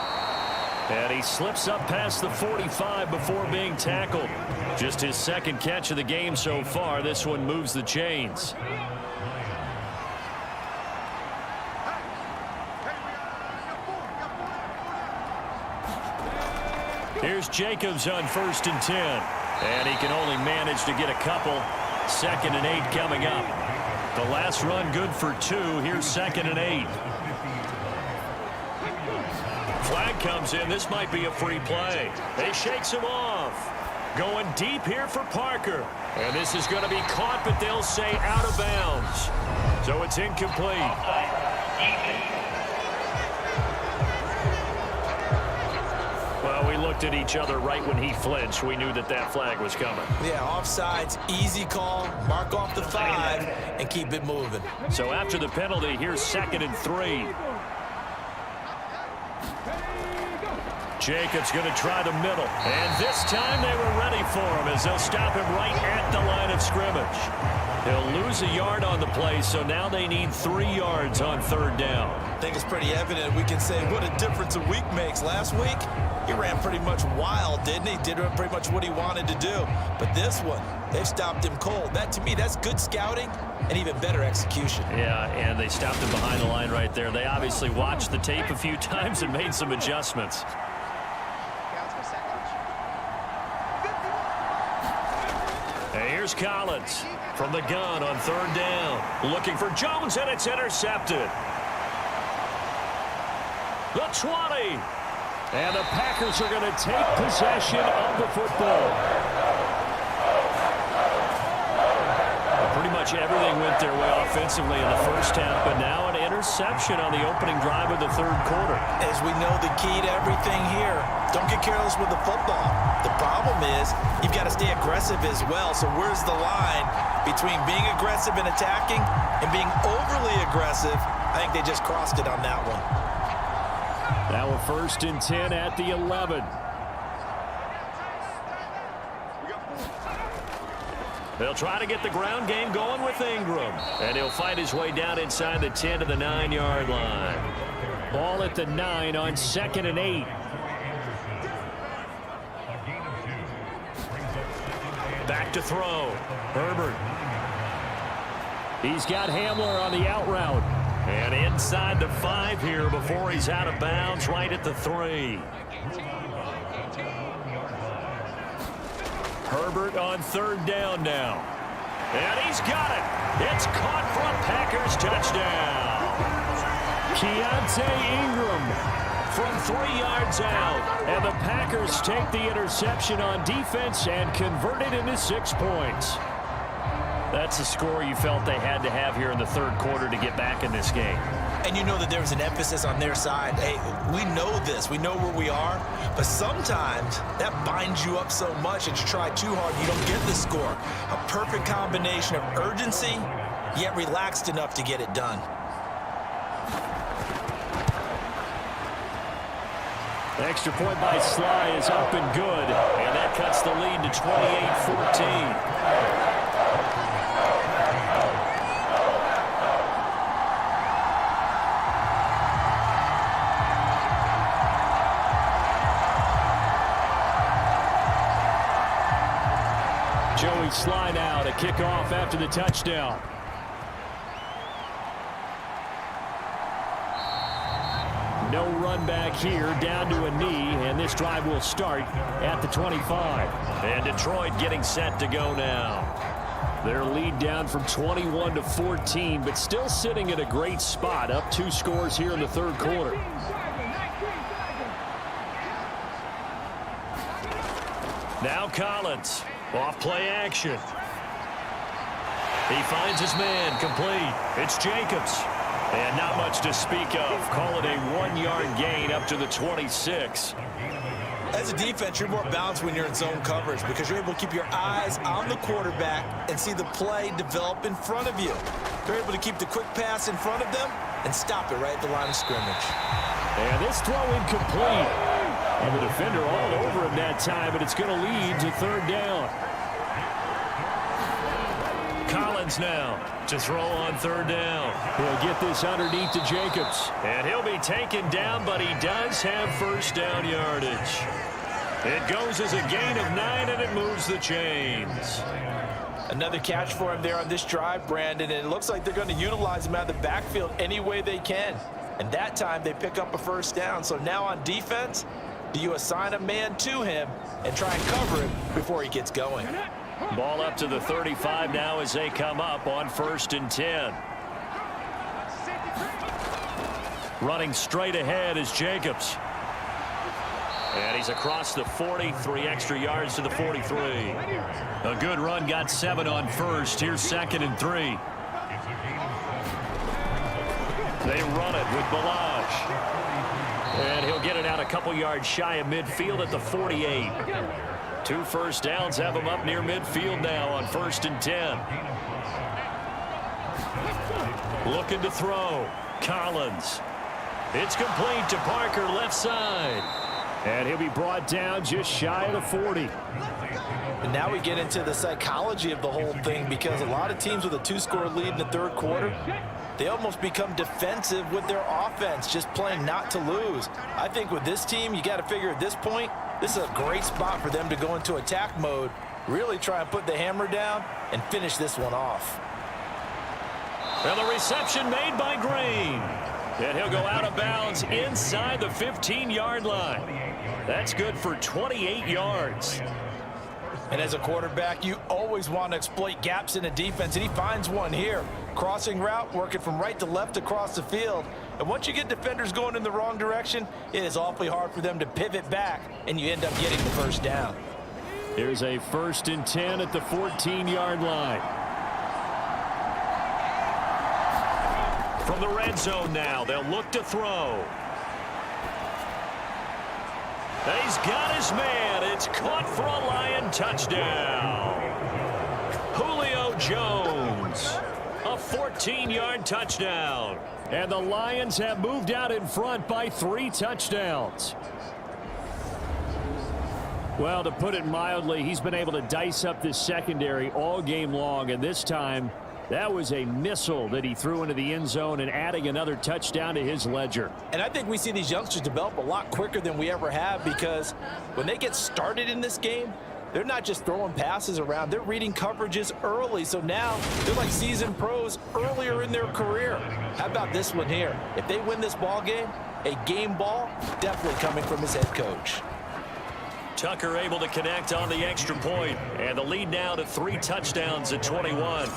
Speaker 2: And he slips up past the 45 before being tackled. Just his second catch of the game so far. This one moves the chains. Here's Jacobs on 1st and 10. And he can only manage to get a couple. 2nd and 8 coming up. The last run good for 2. Here's 2nd and 8. Flag comes in. This might be a free play. They shakes him off. Going deep here for Parker. And this is going to be caught, but they'll say out of bounds. So it's incomplete. Well, we looked at each other right when he flinched. We knew that that flag was coming.
Speaker 3: Yeah, offsides, easy call. Mark off the 5 and keep it moving.
Speaker 2: So after the penalty, here's 2nd and 3. Jacobs going to try the middle. And this time they were ready for him as they'll stop him right at the line of scrimmage. He'll lose a yard on the play, so now they need 3 yards on 3rd down.
Speaker 3: I think it's pretty evident. We can say what a difference a week makes. Last week, he ran pretty much wild, didn't he? Did pretty much what he wanted to do. But this one, they've stopped him cold. That, to me, that's good scouting and even better execution.
Speaker 2: Yeah, and they stopped him behind the line right there. They obviously watched the tape a few times and made some adjustments. And here's Collins from the gun on 3rd down. Looking for Jones, and it's intercepted. The 20. And the Packers are going to take possession of the football. Pretty much everything went their way offensively in the first half, but now an interception on the opening drive of the 3rd quarter.
Speaker 3: As we know, the key to everything here, don't get careless with the football. The problem is you've got to stay aggressive as well. So where's the line between being aggressive and attacking and being overly aggressive? I think they just crossed it on that one.
Speaker 2: Now a 1st and 10 at the 11. They'll try to get the ground game going with Ingram. And he'll find his way down inside the 10 to the 9-yard line. Ball at the 9 on 2nd and 8. Back to throw. Herbert. He's got Hamler on the out route. And inside the 5 here before he's out of bounds right at the 3. Herbert on 3rd down now. And he's got it. It's caught for a Packers touchdown. Keontae Ingram from 3 yards out. And the Packers take the interception on defense and convert it into 6 points. That's a score you felt they had to have here in the 3rd quarter to get back in this game.
Speaker 3: And you know that there was an emphasis on their side. Hey, we know this. We know where we are. But sometimes that binds you up so much that you try too hard, you don't get the score. A perfect combination of urgency, yet relaxed enough to get it done.
Speaker 2: The extra point by Slay is up and good. And that cuts the lead to 28-14. Joey Slay now to kick off after the touchdown. No run back here, down to a knee, and this drive will start at the 25. And Detroit getting set to go now. Their lead down from 21 to 14, but still sitting at a great spot, up 2 scores here in the 3rd quarter. Now Collins. Off play action. He finds his man complete. It's Jacobs. And not much to speak of. Call it a 1-yard gain up to the 26.
Speaker 3: As a defense, you're more balanced when you're in zone coverage because you're able to keep your eyes on the quarterback and see the play develop in front of you. They're able to keep the quick pass in front of them and stop it right at the line of scrimmage.
Speaker 2: And this throw incomplete. And the defender all over him that time, but it's going to lead to 3rd down. Collins runs now to throw on third down. He'll get this underneath to Jacobs. And he'll be taken down, but he does have first down yardage. It goes as a gain of 9, and it moves the chains.
Speaker 3: Another catch for him there on this drive, Brandon, and it looks like they're going to utilize him out of the backfield any way they can. And that time they pick up a first down. So now on defense, do you assign a man to him and try and cover him before he gets going?
Speaker 2: Ball up to the 35 now as they come up on 1st and 10. Running straight ahead is Jacobs. And he's across the 40, 3 extra yards to the 43. A good run, got 7 on first. Here's 2nd and 3. They run it with Balazs. And he'll get it out a couple yards shy of midfield at the 48. 2 first downs have him up near midfield now on 1st and 10. Looking to throw. Collins. It's complete to Parker, left side. And he'll be brought down just shy of the 40.
Speaker 3: And now we get into the psychology of the whole thing, because a lot of teams with a 2-score lead in the third quarter, they almost become defensive with their offense, just playing not to lose. I think with this team, you got to figure at this point, this is a great spot for them to go into attack mode, really try and put the hammer down and finish this one off.
Speaker 2: And the reception made by Green. And he'll go out of bounds inside the 15-yard line. That's good for 28 yards.
Speaker 3: And as a quarterback, you always want to exploit gaps in a defense, and he finds one here. Crossing route, working from right to left across the field. And once you get defenders going in the wrong direction, it is awfully hard for them to pivot back, and you end up getting the first down.
Speaker 2: Here's a 1st and 10 at the 14-yard line. From the red zone now, they'll look to throw. He's got his man. It's caught for a Lion touchdown. Julio Jones, a 14-yard touchdown. And the Lions have moved out in front by 3 touchdowns. Well, to put it mildly, he's been able to dice up this secondary all game long, and this time that was a missile that he threw into the end zone and adding another touchdown to his ledger.
Speaker 3: And I think we see these youngsters develop a lot quicker than we ever have, because when they get started in this game, they're not just throwing passes around. They're reading coverages early. So now they're like seasoned pros earlier in their career. How about this one here? If they win this ball game, a game ball definitely coming from his head coach.
Speaker 2: Tucker able to connect on the extra point, and the lead now to 3 touchdowns at 21.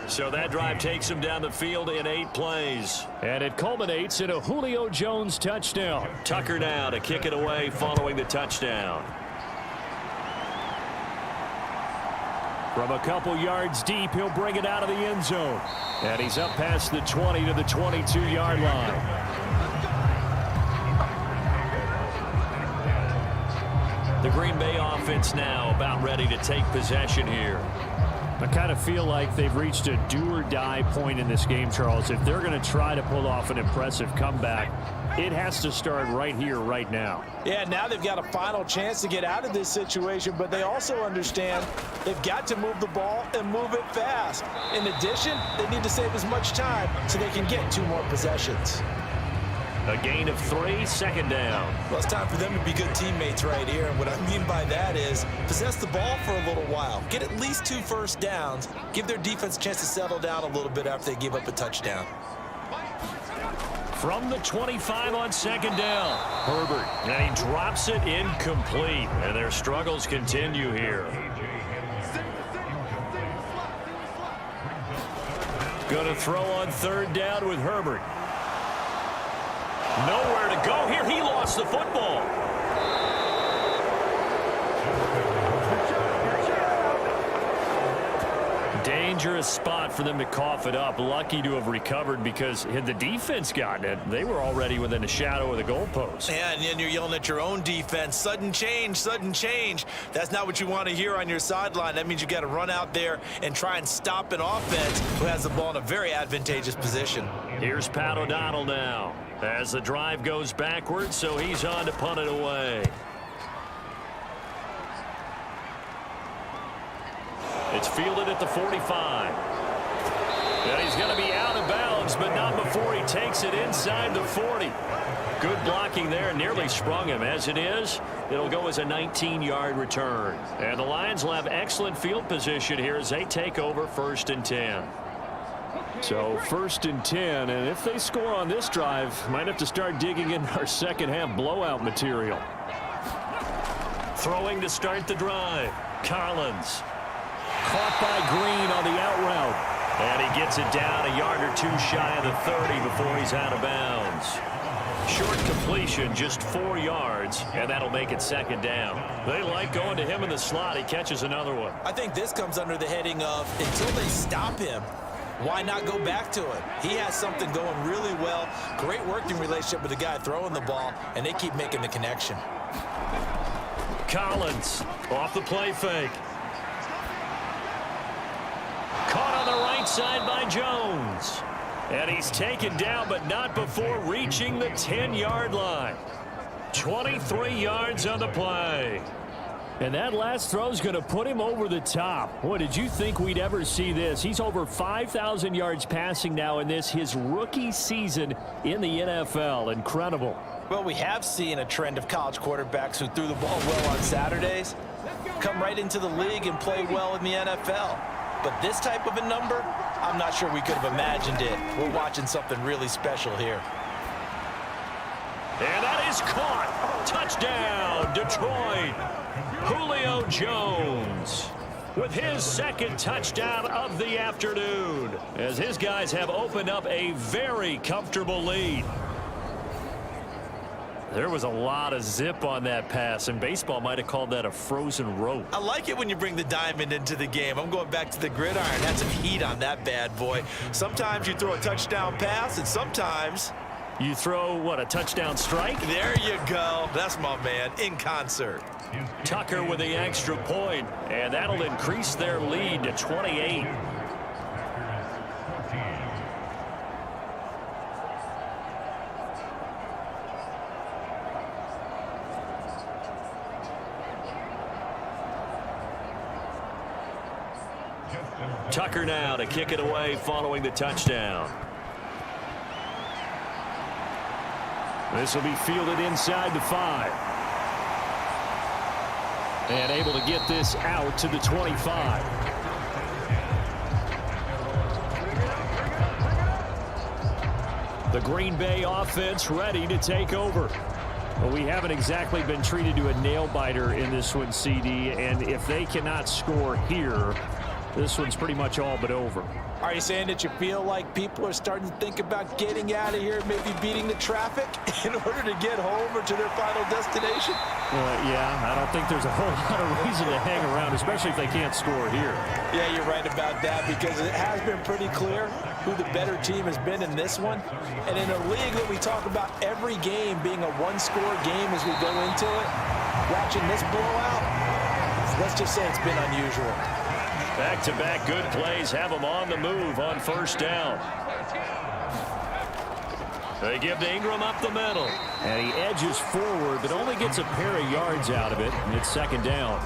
Speaker 2: So that drive takes him down the field in 8 plays. And it culminates in a Julio Jones touchdown. Tucker now to kick it away following the touchdown. From a couple yards deep, he'll bring it out of the end zone. And he's up past the 20 to the 22-yard line. The Green Bay offense now about ready to take possession here. I kind of feel like they've reached a do-or-die point in this game, Charles. If they're going to try to pull off an impressive comeback, it has to start right here, right now.
Speaker 3: Yeah, now they've got a final chance to get out of this situation, but they also understand they've got to move the ball and move it fast. In addition, they need to save as much time so they can get 2 more possessions.
Speaker 2: A gain of 3, 2nd down.
Speaker 3: Well, it's time for them to be good teammates right here. And what I mean by that is possess the ball for a little while. Get at least 2 first downs. Give their defense a chance to settle down a little bit after they give up a touchdown.
Speaker 2: From the 25 on 2nd down. Herbert, and he drops it incomplete. And their struggles continue here. Going to throw on 3rd down with Herbert. Nowhere to go here. He lost the football. Dangerous spot for them to cough it up. Lucky to have recovered, because had the defense gotten it, they were already within a shadow of the goalpost.
Speaker 3: Yeah, and then you're yelling at your own defense. Sudden change, sudden change. That's not what you want to hear on your sideline. That means you got to run out there and try and stop an offense who has the ball in a very advantageous position.
Speaker 2: Here's Pat O'Donnell now as the drive goes backwards, so he's on to punt it away. It's fielded at the 45. And he's going to be out of bounds, but not before he takes it inside the 40. Good blocking there, nearly sprung him. As it is, it'll go as a 19-yard return. And the Lions will have excellent field position here as they take over 1st and 10.
Speaker 5: So 1st and 10, and if they score on this drive, might have to start digging in our second half blowout material.
Speaker 2: Throwing to start the drive. Collins.
Speaker 5: Caught by Green on the out route.
Speaker 2: And he gets it down a yard or two shy of the 30 before he's out of bounds. Short completion, just 4 yards, and that'll make it 2nd down. They like going to him in the slot. He catches another one.
Speaker 3: I think this comes under the heading of until they stop him, why not go back to it? He has something going really well. Great working relationship with the guy throwing the ball, and they keep making the connection.
Speaker 2: Collins off the play fake. Caught on the right side by Jones. And he's taken down, but not before reaching the 10-yard line. 23 yards on the play.
Speaker 5: And that last throw is going to put him over the top. Boy, did you think we'd ever see this? He's over 5,000 yards passing now in this, his rookie season in the NFL. Incredible.
Speaker 3: Well, we have seen a trend of college quarterbacks who threw the ball well on Saturdays come right into the league and play well in the NFL. But this type of a number, I'm not sure we could have imagined it. We're watching something really special here.
Speaker 2: And that is caught. Touchdown, Detroit. Julio Jones with his 2nd touchdown of the afternoon as his guys have opened up a very comfortable lead.
Speaker 5: There was a lot of zip on that pass, and baseball might have called that a frozen rope.
Speaker 3: I like it when you bring the diamond into the game. I'm going back to the gridiron. That's some heat on that bad boy. Sometimes you throw a touchdown pass, and sometimes
Speaker 5: you throw, what, a touchdown strike?
Speaker 3: There you go. That's my man, in concert.
Speaker 2: Tucker with the extra point, and that'll increase their lead to 28. Tucker now to kick it away following the touchdown.
Speaker 5: This will be fielded inside the 5. And able to get this out to the 25. The Green Bay offense ready to take over. Well, we haven't exactly been treated to a nail-biter in this one, CD, and if they cannot score here, this one's pretty much all but over.
Speaker 3: Are you saying that you feel like people are starting to think about getting out of here, maybe beating the traffic in order to get home or to their final destination?
Speaker 5: Yeah, I don't think there's a whole lot of reason to hang around, especially if they can't score here.
Speaker 3: Yeah, you're right about that because it has been pretty clear who the better team has been in this one. And in a league that we talk about every game being a one-score game as we go into it, watching this blowout, let's just say it's been unusual.
Speaker 2: Back-to-back good plays have them on the move on 1st down. They give to Ingram up the middle.
Speaker 5: And he edges forward, but only gets a pair of yards out of it, and it's 2nd down.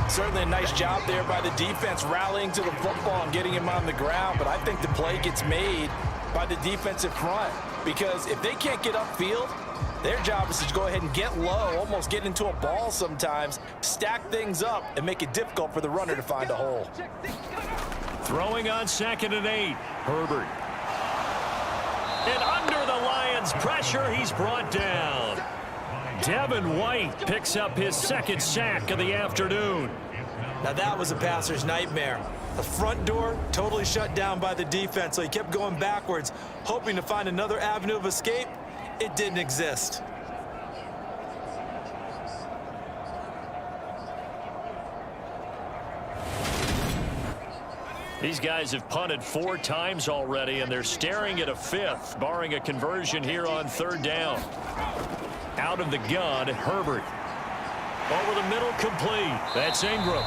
Speaker 3: Certainly a nice job there by the defense rallying to the football and getting him on the ground, but I think the play gets made by the defensive front because if they can't get upfield, their job is to go ahead and get low, almost get into a ball sometimes, stack things up, and make it difficult for the runner to find a hole.
Speaker 2: Throwing on 2nd and 8. Herbert. And under the Lions' pressure, he's brought down. Devin White picks up his 2nd sack of the afternoon.
Speaker 3: Now that was a passer's nightmare. The front door totally shut down by the defense, so he kept going backwards, hoping to find another avenue of escape. It didn't exist.
Speaker 2: These guys have punted 4 times already, and they're staring at a 5th, barring a conversion here on 3rd down. Out of the gun, Herbert. Over the middle, complete. That's Ingram.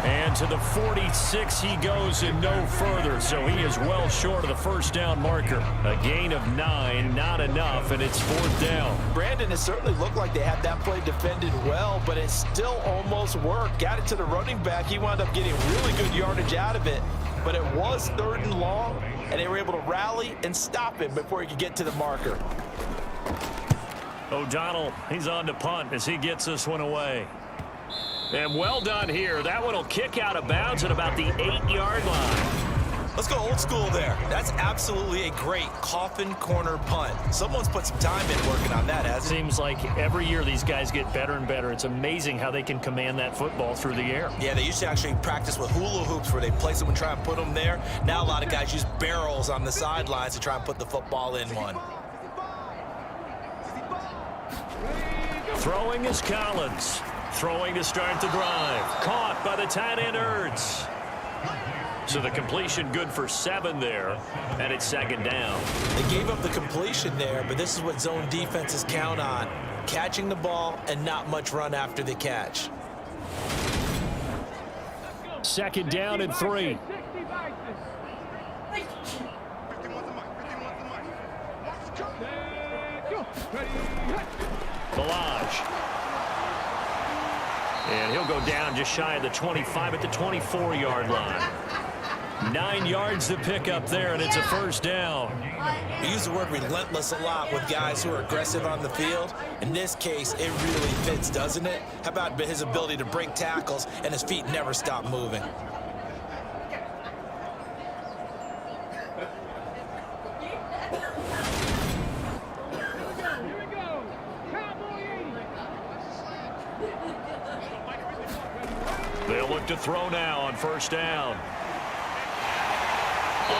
Speaker 5: And to the 46 he goes and no further, so he is well short of the first down marker. A gain of 9, not enough, and it's 4th down.
Speaker 3: Brandon, it certainly looked like they had that play defended well, but it still almost worked. Got it to the running back. He wound up getting really good yardage out of it, but it was 3rd and long, and they were able to rally and stop him before he could get to the marker.
Speaker 5: O'Donnell, he's on to punt as he gets this one away. And well done here. That one will kick out of bounds at about the 8-yard line.
Speaker 3: Let's go old school there. That's absolutely a great coffin corner punt. Someone's put some time in working on that, hasn't it?
Speaker 5: Seems like every year these guys get better and better. It's amazing how they can command that football through the air.
Speaker 3: Yeah, they used to actually practice with hula hoops where they place them and try and put them there. Now a lot of guys use barrels on the sidelines to try and put the football in one.
Speaker 5: Throwing is Collins. Throwing to start the drive. Caught by the tight end Ertz. So the completion good for 7 there, and it's 2nd down.
Speaker 3: They gave up the completion there, but this is what zone defenses count on. Catching the ball and not much run after the catch.
Speaker 5: 2nd down and 3. Balaj. And he'll go down just shy of the 25 at the 24-yard line. 9 yards to pick up there, and it's a 1st down.
Speaker 3: We use the word relentless a lot with guys who are aggressive on the field. In this case, it really fits, doesn't it? How about his ability to break tackles and his feet never stop moving?
Speaker 5: They'll look to throw now on 1st down.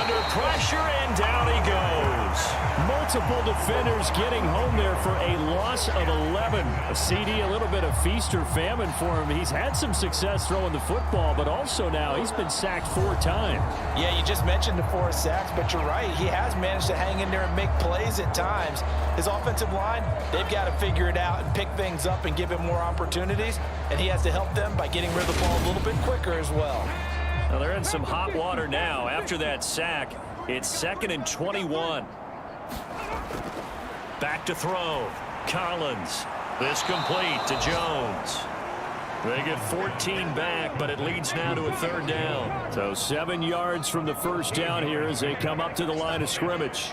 Speaker 5: Under pressure, and down he goes. Multiple defenders getting home there for a loss of 11. A CD, a little bit of feast or famine for him. He's had some success throwing the football, but also now he's been sacked 4 times.
Speaker 3: Yeah, you just mentioned the 4 sacks, but you're right. He has managed to hang in there and make plays at times. His offensive line, they've got to figure it out and pick things up and give him more opportunities, and he has to help them by getting rid of the ball a little bit quicker as well.
Speaker 5: Well, they're in some hot water now. After that sack, it's 2nd and 21. Back to throw. Collins. This complete to Jones. They get 14 back, but it leads now to a 3rd down. So 7 yards from the 1st down here as they come up to the line of scrimmage.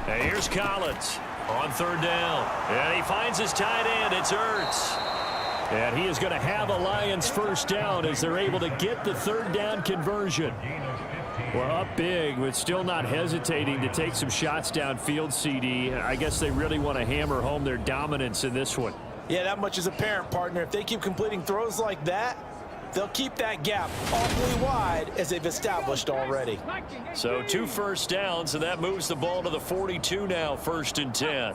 Speaker 5: And here's Collins on 3rd down. And he finds his tight end. It's Ertz. And he is going to have a Lions 1st down as they're able to get the 3rd down conversion. Well, up big, but still not hesitating to take some shots downfield, CD. I guess they really want to hammer home their dominance in this one.
Speaker 3: Yeah, that much is apparent, partner. If they keep completing throws like that, they'll keep that gap awfully wide as they've established already.
Speaker 5: So 2 first downs, and that moves the ball to the 42 now, 1st and 10.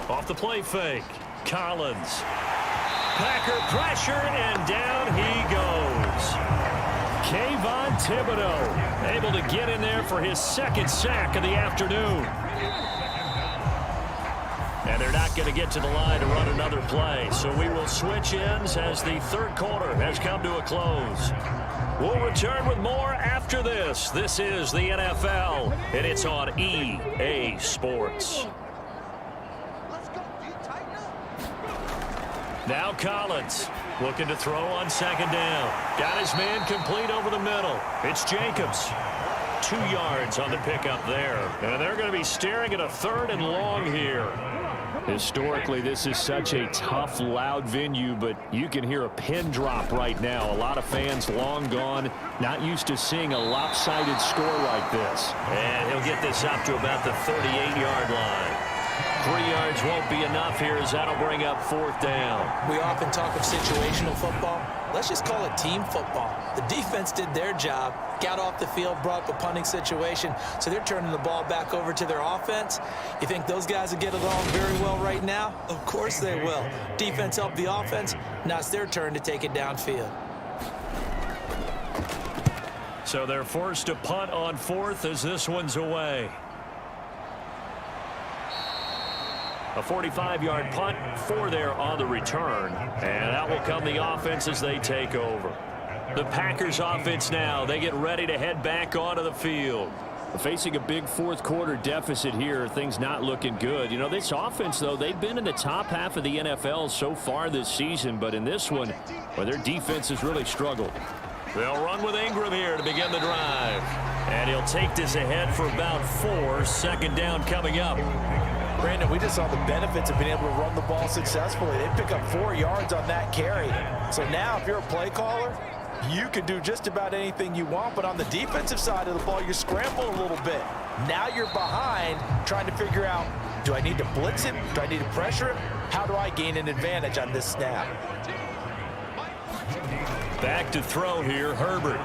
Speaker 5: Off the play fake, Collins. Packer pressure, and down he goes. Kayvon Thibodeau able to get in there for his 2nd sack of the afternoon. And they're not going to get to the line to run another play. So we will switch ends as the 3rd quarter has come to a close. We'll return with more after this. This is the NFL, and it's on EA Sports. Now Collins looking to throw on 2nd down. Got his man complete over the middle. It's Jacobs. 2 yards on the pickup there. And they're going to be staring at a 3rd and long here. Historically, this is such a tough, loud venue, but you can hear a pin drop right now. A lot of fans long gone, not used to seeing a lopsided score like this. And he'll get this up to about the 38-yard line. 3 yards won't be enough here as that'll bring up 4th down.
Speaker 3: We often talk of situational football. Let's just call it team football. The defense did their job, got off the field, brought up a punting situation, so they're turning the ball back over to their offense. You think those guys will get along very well right now? Of course they will. Defense helped the offense. Now it's their turn to take it downfield.
Speaker 5: So they're forced to punt on 4th as this one's away. A 45-yard punt, 4 there on the return. And out will come the offense as they take over. The Packers offense now. They get ready to head back onto the field. Facing a big fourth quarter deficit here, things not looking good. You know, this offense, though, they've been in the top half of the NFL so far this season, but in this one, well, their defense has really struggled. They'll run with Ingram here to begin the drive. And he'll take this ahead for about 4. Second down coming up.
Speaker 3: Brandon, we just saw the benefits of being able to run the ball successfully. They pick up 4 yards on that carry. So now if you're a play caller, you can do just about anything you want, but on the defensive side of the ball, you scramble a little bit. Now you're behind trying to figure out, do I need to blitz him? Do I need to pressure him? How do I gain an advantage on this snap?
Speaker 5: Back to throw here, Herbert.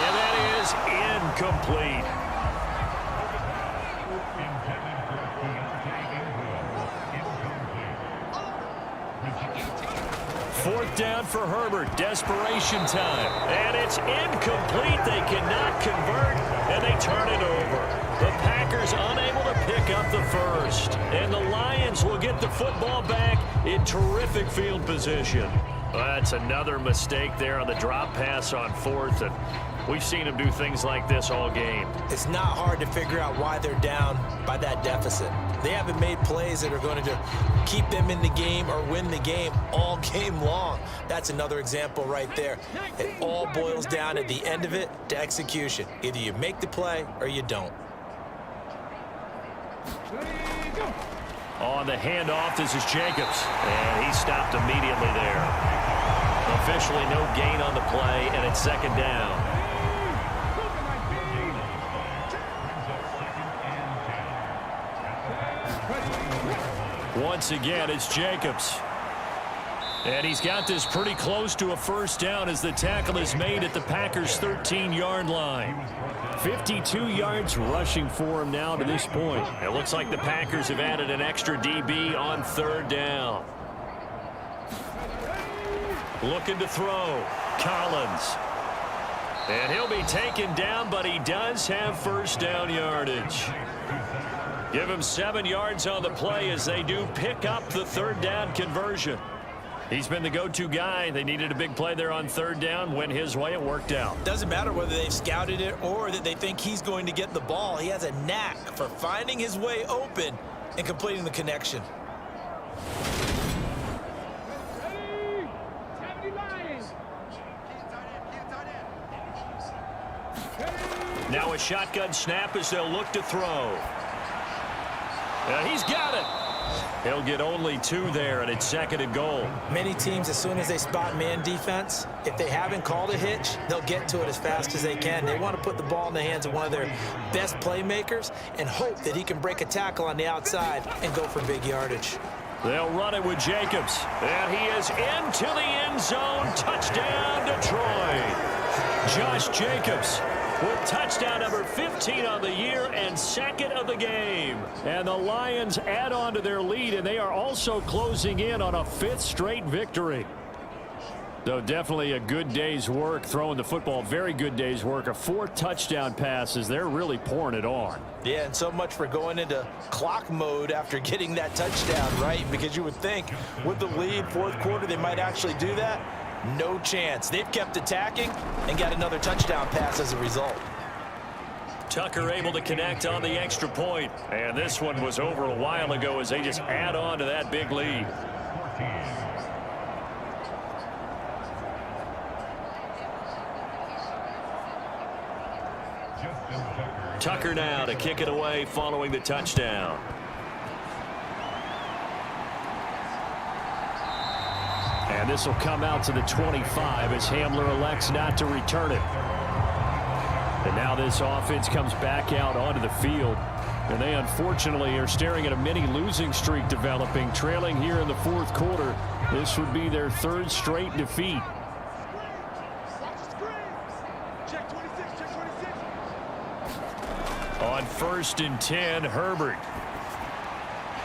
Speaker 5: And that is incomplete. Fourth down for Herbert. Desperation time. And it's incomplete. They cannot convert, and they turn it over. The Packers unable to pick up the first. And the Lions will get the football back in terrific field position. That's another mistake there on the drop pass on 4th, and we've seen them do things like this all game.
Speaker 3: It's not hard to figure out why they're down by that deficit. They haven't made plays that are going to keep them in the game or win the game all game long. That's another example right there. It all boils down at the end of it to execution. Either you make the play or you don't.
Speaker 5: On the handoff, this is Jacobs, and he stopped immediately there. Officially no gain on the play, and it's second down. Once again, it's Jacobs. And he's got this pretty close to a first down as the tackle is made at the Packers' 13-yard line. 52 yards rushing for him now to this point. It looks like the Packers have added an extra DB on third down. Looking to throw. Collins. And he'll be taken down, but he does have first down yardage. Give him 7 yards on the play as they do pick up the third down conversion. He's been the go-to guy. They needed a big play there on third down. Went his way. It worked out.
Speaker 3: Doesn't matter whether they've scouted it or that they think he's going to get the ball. He has a knack for finding his way open and completing the connection.
Speaker 5: Now a shotgun snap as they'll look to throw. He's got it. He'll get only 2 there, and it's second and goal.
Speaker 3: Many teams, as soon as they spot man defense, if they haven't called a hitch, they'll get to it as fast as they can. They want to put the ball in the hands of one of their best playmakers and hope that he can break a tackle on the outside and go for big yardage.
Speaker 5: They'll run it with Jacobs. And he is into the end zone. Touchdown, Detroit. Josh Jacobs with touchdown number 15 on the year and second of the game. And the Lions add on to their lead, and they are also closing in on a 5th straight victory. So definitely a good day's work throwing the football. Very good day's work. A 4th touchdown passes. They're really pouring it on.
Speaker 3: Yeah, and so much for going into clock mode after getting that touchdown, right? Because you would think with the lead, fourth quarter, they might actually do that. No chance. They've kept attacking and got another touchdown pass as a result.
Speaker 5: Tucker able to connect on the extra point. And this one was over a while ago as they just add on to that big lead. Tucker now to kick it away following the touchdown. And this will come out to the 25 as Hamler elects not to return it. And now this offense comes back out onto the field. And they unfortunately are staring at a mini losing streak developing, trailing here in the fourth quarter. This would be their 3rd straight defeat. On 1st and 10, Herbert.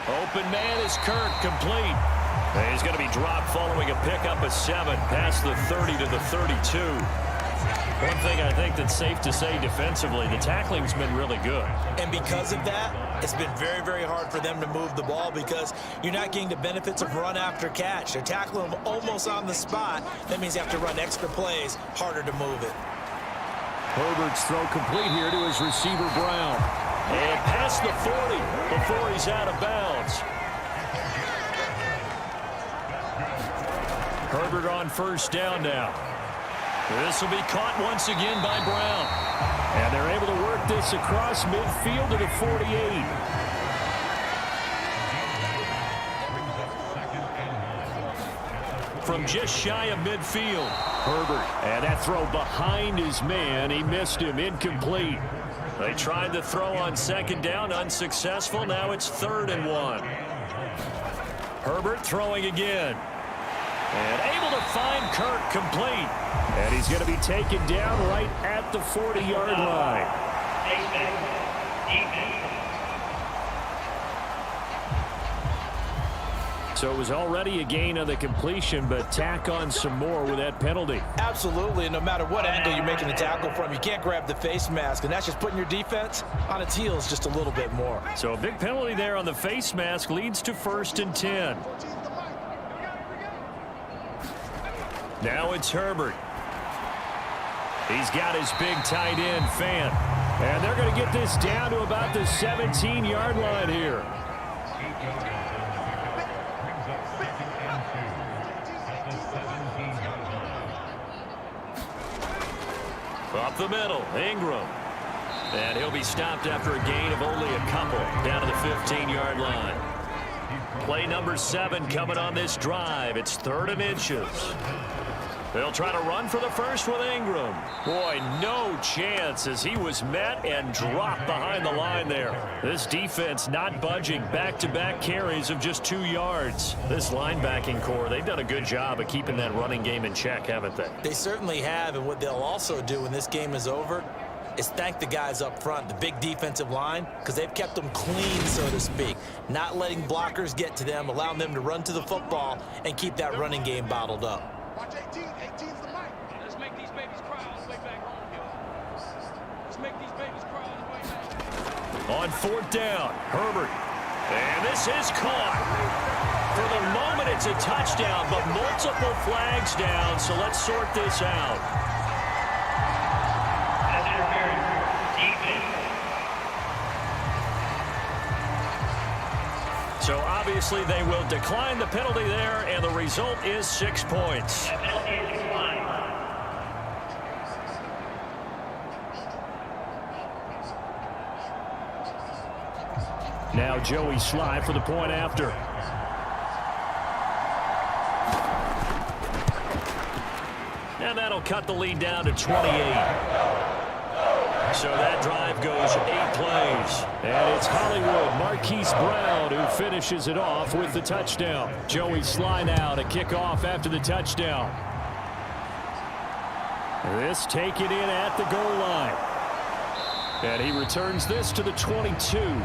Speaker 5: Open man is Kirk, complete. And he's going to be dropped following a pickup of 7 past the 30 to the 32. One thing I think that's safe to say defensively, the tackling's been really good.
Speaker 3: And because of that, it's been very, very hard for them to move the ball because you're not getting the benefits of run after catch. They're tackling them almost on the spot. That means you have to run extra plays, harder to move it.
Speaker 5: Herbert's throw complete here to his receiver, Brown. And past the 40 before he's out of bounds. Herbert on first down now. This will be caught once again by Brown. And they're able to work this across midfield to the 48. From just shy of midfield, Herbert. And that throw behind his man. He missed him. Incomplete. They tried the throw on second down. Unsuccessful. Now it's 3rd and 1. Herbert throwing again. And able to find Kirk complete. And he's going to be taken down right at the 40-yard line. So it was already a gain on the completion, but tack on some more with that penalty.
Speaker 3: Absolutely. No matter what angle you're making the tackle from, you can't grab the face mask, and that's just putting your defense on its heels just a little bit more.
Speaker 5: So a big penalty there on the face mask leads to 1st and 10. Now it's Herbert. He's got his big tight end, Fant. And they're going to get this down to about the 17-yard line here. Up the middle, Ingram. And he'll be stopped after a gain of only a couple down to the 15-yard line. Play number 7 coming on this drive. It's 3rd and inches. They'll try to run for the first with Ingram. Boy, no chance as he was met and dropped behind the line there. This defense not budging. Back-to-back carries of just 2 yards. This linebacking core, they've done a good job of keeping that running game in check, haven't they?
Speaker 3: They certainly have, and what they'll also do when this game is over is thank the guys up front, the big defensive line, because they've kept them clean, so to speak. Not letting blockers get to them, allowing them to run to the football and keep that running game bottled up.
Speaker 6: Watch 18. 18's the mic. Let's make these babies cry on the way back home, yo. Let's make these babies cry on the way back.
Speaker 5: On 4th down, Herbert. And this is caught. For the moment, it's a touchdown, but multiple flags down, so let's sort this out. So obviously they will decline the penalty there, and the result is 6 points. Now Joey Slye for the point after. And that'll cut the lead down to 28. So that drive goes 8 plays. And it's Hollywood Marquise Brown who finishes it off with the touchdown. Joey Slye now to kick off after the touchdown. This taken in at the goal line. And he returns this to the 22.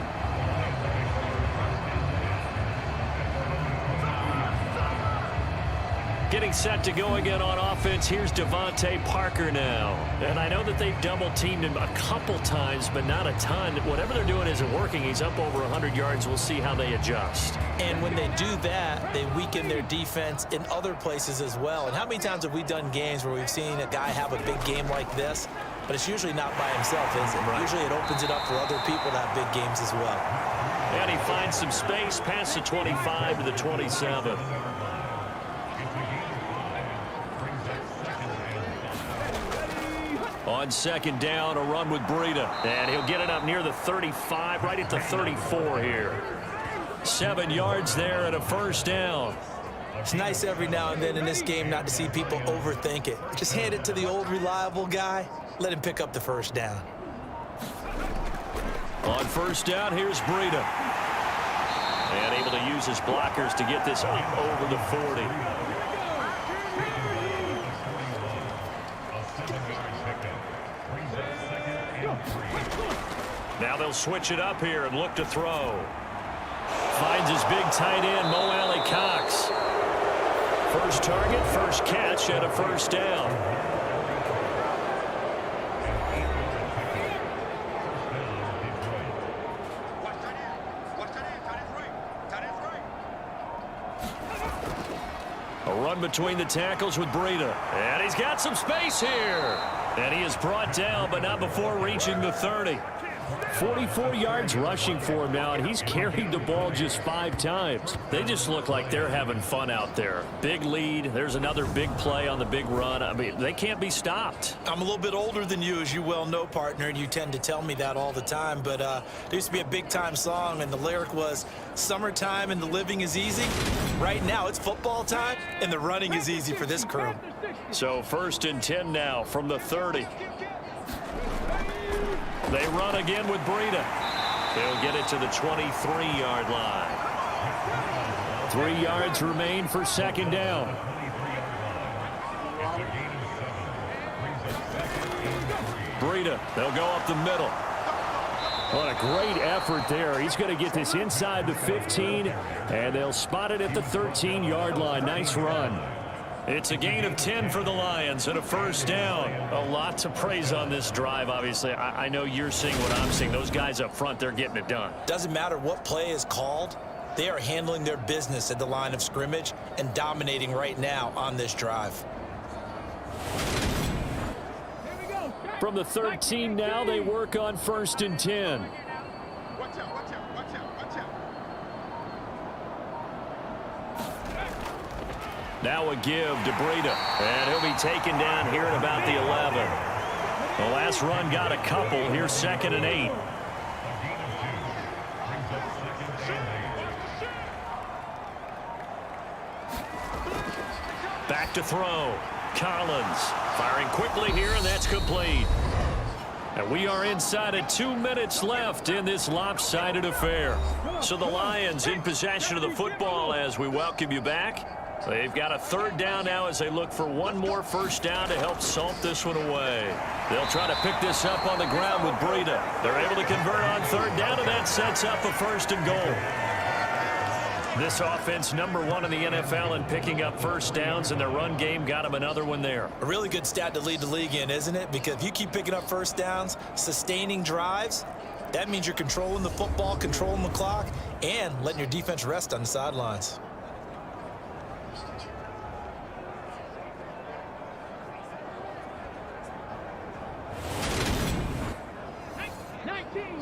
Speaker 5: Getting set to go again on offense. Here's Devontae Parker now. And I know that they've double-teamed him a couple times, but not a ton. Whatever they're doing isn't working. He's up over 100 yards. We'll see how they adjust.
Speaker 3: And when they do that, they weaken their defense in other places as well. And how many times have we done games where we've seen a guy have a big game like this, but it's usually not by himself, is it? Right. Usually it opens it up for other people to have big games as well.
Speaker 5: And he finds some space past the 25 to the 27. On 2nd down, a run with Breida. And he'll get it up near the 35, right at the 34 here. 7 yards there and a 1st down.
Speaker 3: It's nice every now and then in this game not to see people overthink it. Just hand it to the old reliable guy. Let him pick up the 1st down.
Speaker 5: On 1st down, here's Breida. And able to use his blockers to get this up over the 40. Now they'll switch it up here and look to throw. Finds his big tight end, Mo Alley Cox. First target, first catch, and a 1st down.
Speaker 2: in between the tackles with Breida. And he's got some space here. And he is brought down, but not before reaching the 30. 44 yards rushing for him now, and he's carried the ball just 5 times. They just look like they're having fun out there. Big lead. There's another big play on the big run. I mean, they can't be stopped.
Speaker 3: I'm a little bit older than you, as you well know, partner, and you tend to tell me that all the time. But there used to be a big-time song, and the lyric was, "Summertime and the living is easy." Right now, it's football time, and the running is easy for this crew.
Speaker 2: So 1st and 10 now from the 30. They run again with Breida. They'll get it to the 23-yard line. 3 yards remain for 2nd down. Breida, they'll go up the middle. What a great effort there. He's going to get this inside the 15, and they'll spot it at the 13-yard line. Nice run. It's a gain of 10 for the Lions and a 1st down. A lot to praise on this drive, obviously. I know you're seeing what I'm seeing. Those guys up front, they're getting it done.
Speaker 3: Doesn't matter what play is called. They are handling their business at the line of scrimmage and dominating right now on this drive.
Speaker 2: From the 13 now, they work on 1st and 10.
Speaker 6: Watch out, watch out, watch out, watch out.
Speaker 2: Now a give to Breida, and he'll be taken down here at about the 11. The last run got a couple. Here's 2nd and 8. Back to throw. Collins firing quickly here, and that's complete. And we are inside of 2 minutes left in this lopsided affair. So the Lions in possession of the football as we welcome you back. They've got a 3rd down now as they look for one more 1st down to help salt this one away. They'll try to pick this up on the ground with Breida. They're able to convert on 3rd down, and that sets up a 1st and goal. This offense #1 in the NFL in picking up 1st downs, and their run game got them another one there.
Speaker 3: A really good stat to lead the league in, isn't it? Because if you keep picking up 1st downs, sustaining drives, that means you're controlling the football, controlling the clock, and letting your defense rest on the sidelines.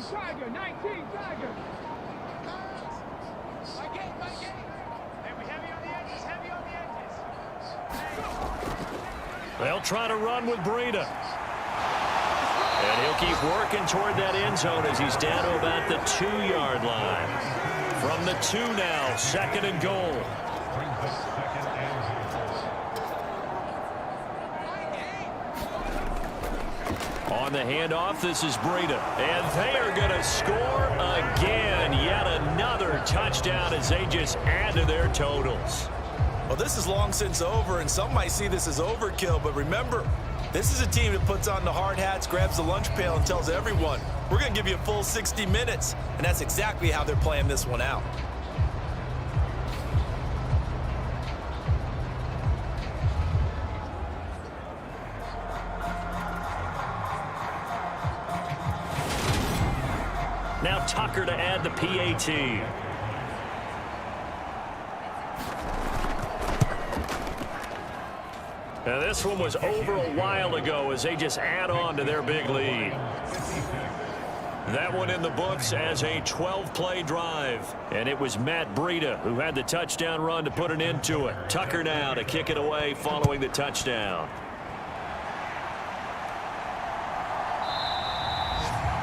Speaker 6: Tiger, 19, Tiger. My gate. Hey, we heavy on the edges,
Speaker 2: They'll try to run with Breida. And he'll keep working toward that end zone as he's down to about the 2-yard line. From the 2 now, 2nd and goal. On the handoff, this is Breida. And they are going to score again. Yet another touchdown as they just add to their totals.
Speaker 3: Well, this is long since over, and some might see this as overkill. But remember, this is a team that puts on the hard hats, grabs the lunch pail, and tells everyone, we're going to give you a full 60 minutes. And that's exactly how they're playing this one out.
Speaker 2: Now Tucker to add the PAT. Now this one was over a while ago as they just add on to their big lead. That one in the books as a 12-play drive. And it was Matt Breida who had the touchdown run to put an end to it. Tucker now to kick it away following the touchdown.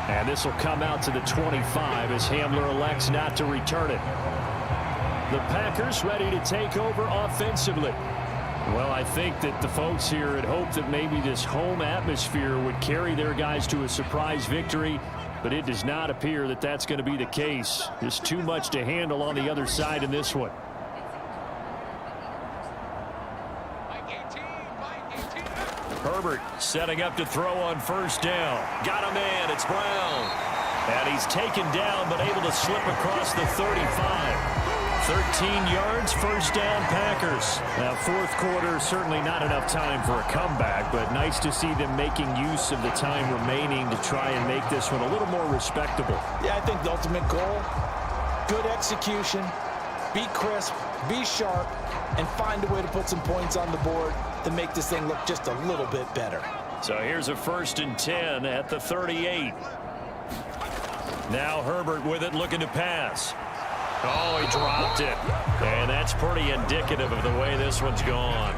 Speaker 2: And this will come out to the 25 as Hamler elects not to return it. The Packers ready to take over offensively. Well, I think that the folks here had hoped that maybe this home atmosphere would carry their guys to a surprise victory, but it does not appear that that's going to be the case. Just too much to handle on the other side in this one. Herbert setting up to throw on 1st down. Got a man. It's Brown. And he's taken down but able to slip across the 35. 13 yards, 1st down Packers. Now, 4th quarter, certainly not enough time for a comeback, but nice to see them making use of the time remaining to try and make this one a little more respectable.
Speaker 3: Yeah, I think the ultimate goal, good execution, be crisp, be sharp, and find a way to put some points on the board to make this thing look just a little bit better.
Speaker 2: So here's a 1st and 10 at the 38. Now Herbert with it, looking to pass. Oh, he dropped it. And that's pretty indicative of the way this one's gone.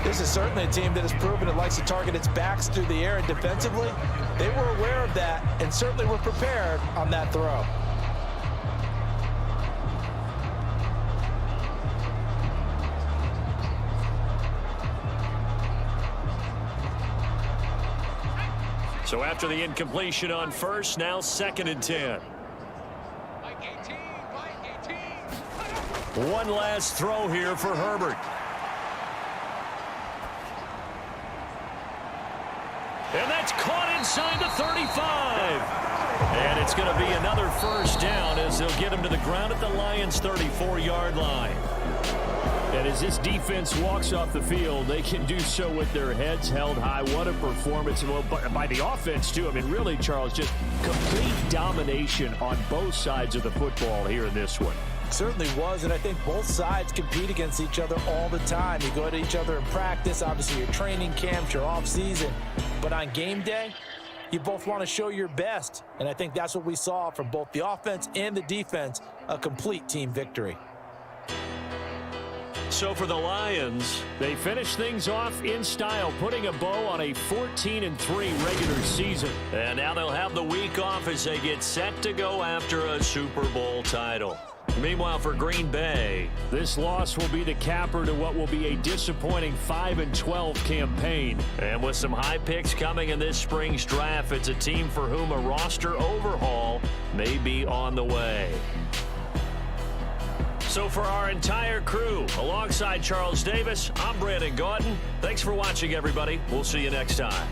Speaker 3: This is certainly a team that has proven it likes to target its backs through the air, and defensively, they were aware of that and certainly were prepared on that throw.
Speaker 2: So after the incompletion on 1st, now 2nd and 10.
Speaker 6: Mike 18, Mike 18.
Speaker 2: One last throw here for Herbert. And that's caught inside the 35. And it's going to be another 1st down as they'll get him to the ground at the Lions' 34-yard line. And as this defense walks off the field, they can do so with their heads held high. What a performance. Well, by the offense, too. I mean, really, Charles, just complete domination on both sides of the football here in this one.
Speaker 3: Certainly was, and I think both sides compete against each other all the time. You go at each other in practice, obviously your training camps, your off-season. But on game day, you both want to show your best. And I think that's what we saw from both the offense and the defense, a complete team victory.
Speaker 2: So for the Lions, they finish things off in style, putting a bow on a 14-3 regular season. And now they'll have the week off as they get set to go after a Super Bowl title. Meanwhile, for Green Bay, this loss will be the capper to what will be a disappointing 5-12 campaign. And with some high picks coming in this spring's draft, it's a team for whom a roster overhaul may be on the way. So for our entire crew, alongside Charles Davis, I'm Brandon Gaudin. Thanks for watching, everybody. We'll see you next time.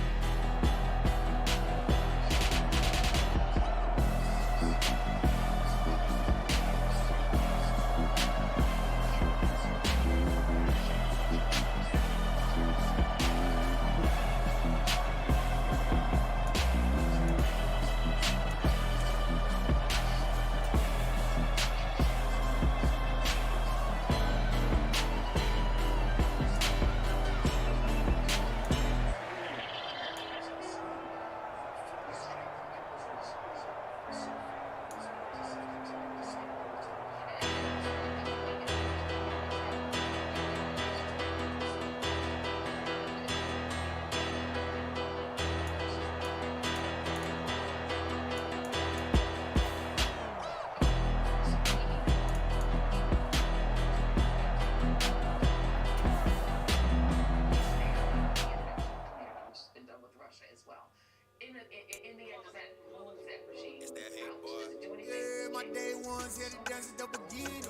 Speaker 7: Day ones here to dance at the beginning,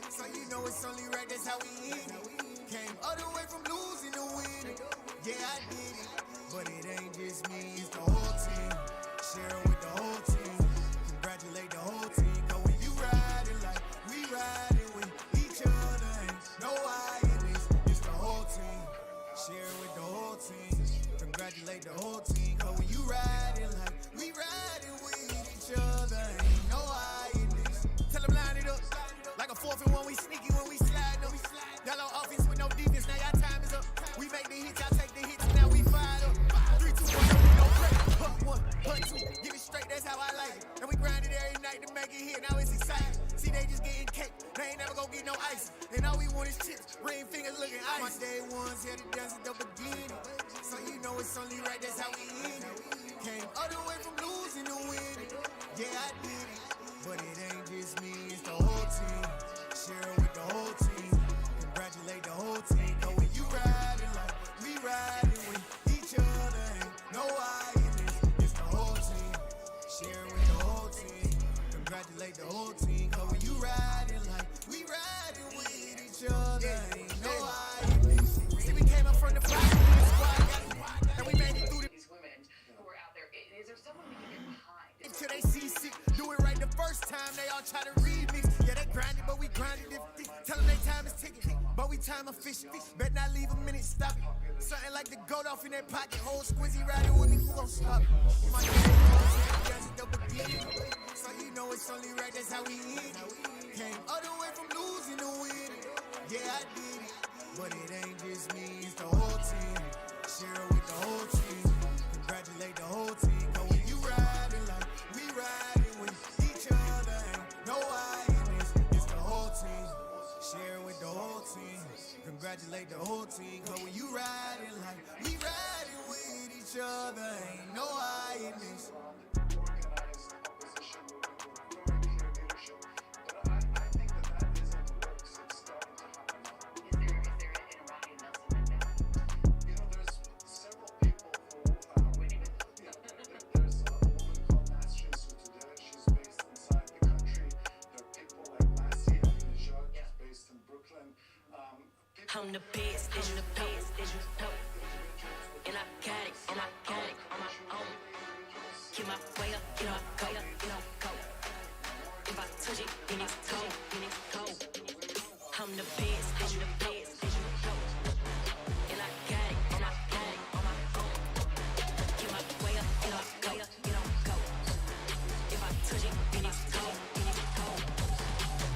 Speaker 7: so you know it's only right, that's how we end it. Came all the way from losing to winning. Yeah, I did it, but it ain't just me, it's the whole team. Share it with the whole team, congratulate the whole team. Cause when you riding like we riding with each other, ain't no I in this, it's the whole team. Share it with the whole team, congratulate the whole team. Cause when you riding like we riding with each other, ain't no I. Tell them line it up, like a 4th and 1, we sneaky when we slide up. Y'all on offense with no defense, now y'all time is up. We make the hits, y'all take the hits, now we fired up. 3, 2, 1, no break. Putt 1, putt 2, give it straight, that's how I like it. And we grind it every night to make it hit, now it's exciting. See, they just getting cake, they ain't never gonna get no ice. And all we want is chips, ring fingers looking ice. My day ones here to dance at the beginning, so you know it's only right, that's how we end it. Came all the way from losing to winning. Yeah, I did it. But it ain't just me, it's the whole team. Share it with the whole team. Congratulate the whole team. Cause when you riding like we riding with each other, ain't no I in this, it's the whole team. Share it with the whole team. Congratulate the whole team. Cause when you riding like we riding with each other, ain't no I in this. See, we came up from the bottom of the squad, and we made it through
Speaker 8: these women who are out there. Is there someone we can get behind?
Speaker 7: Until they see sick, do it right the first time, they all try to remix. Yeah, they grinding, but we grinding different. Tell them they time is ticking, but we time efficient. Bet not leave a minute, stop it. Something like the goat off in their pocket. Whole squizzy riding with me, who gon' stop it? My day was at the beginning, so you know it's only right, that's how we end it. Came all the way from losing to winning. Yeah, I did it, but it ain't just me, it's the whole team. Share it with the whole team. Congratulate the whole team. Cause when you riding like we riding with each other, ain't no I in this. It's the whole team. Share it with the whole team. Congratulate the whole team. Cause when you riding like we riding with each other, ain't no I in this.
Speaker 1: I'm the best, and the best, and I got it, on my own. Get my way up, get my go, go. If I touch it, then it's cold, I'm the best, and the best, and I got it, on my own. Get my way up, get my go. If I touch it, then it's cold,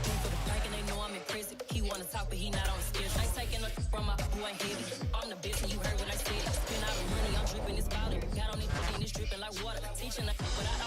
Speaker 1: Came for the bank and they know I'm impressive. He wanna talk, but he not on the stairs. Taking up from my boy heavy. I'm the bitch and you heard what I said. Spend all the money, I'm dripping this bottle. Got on it, and it's dripping like water. Teaching but I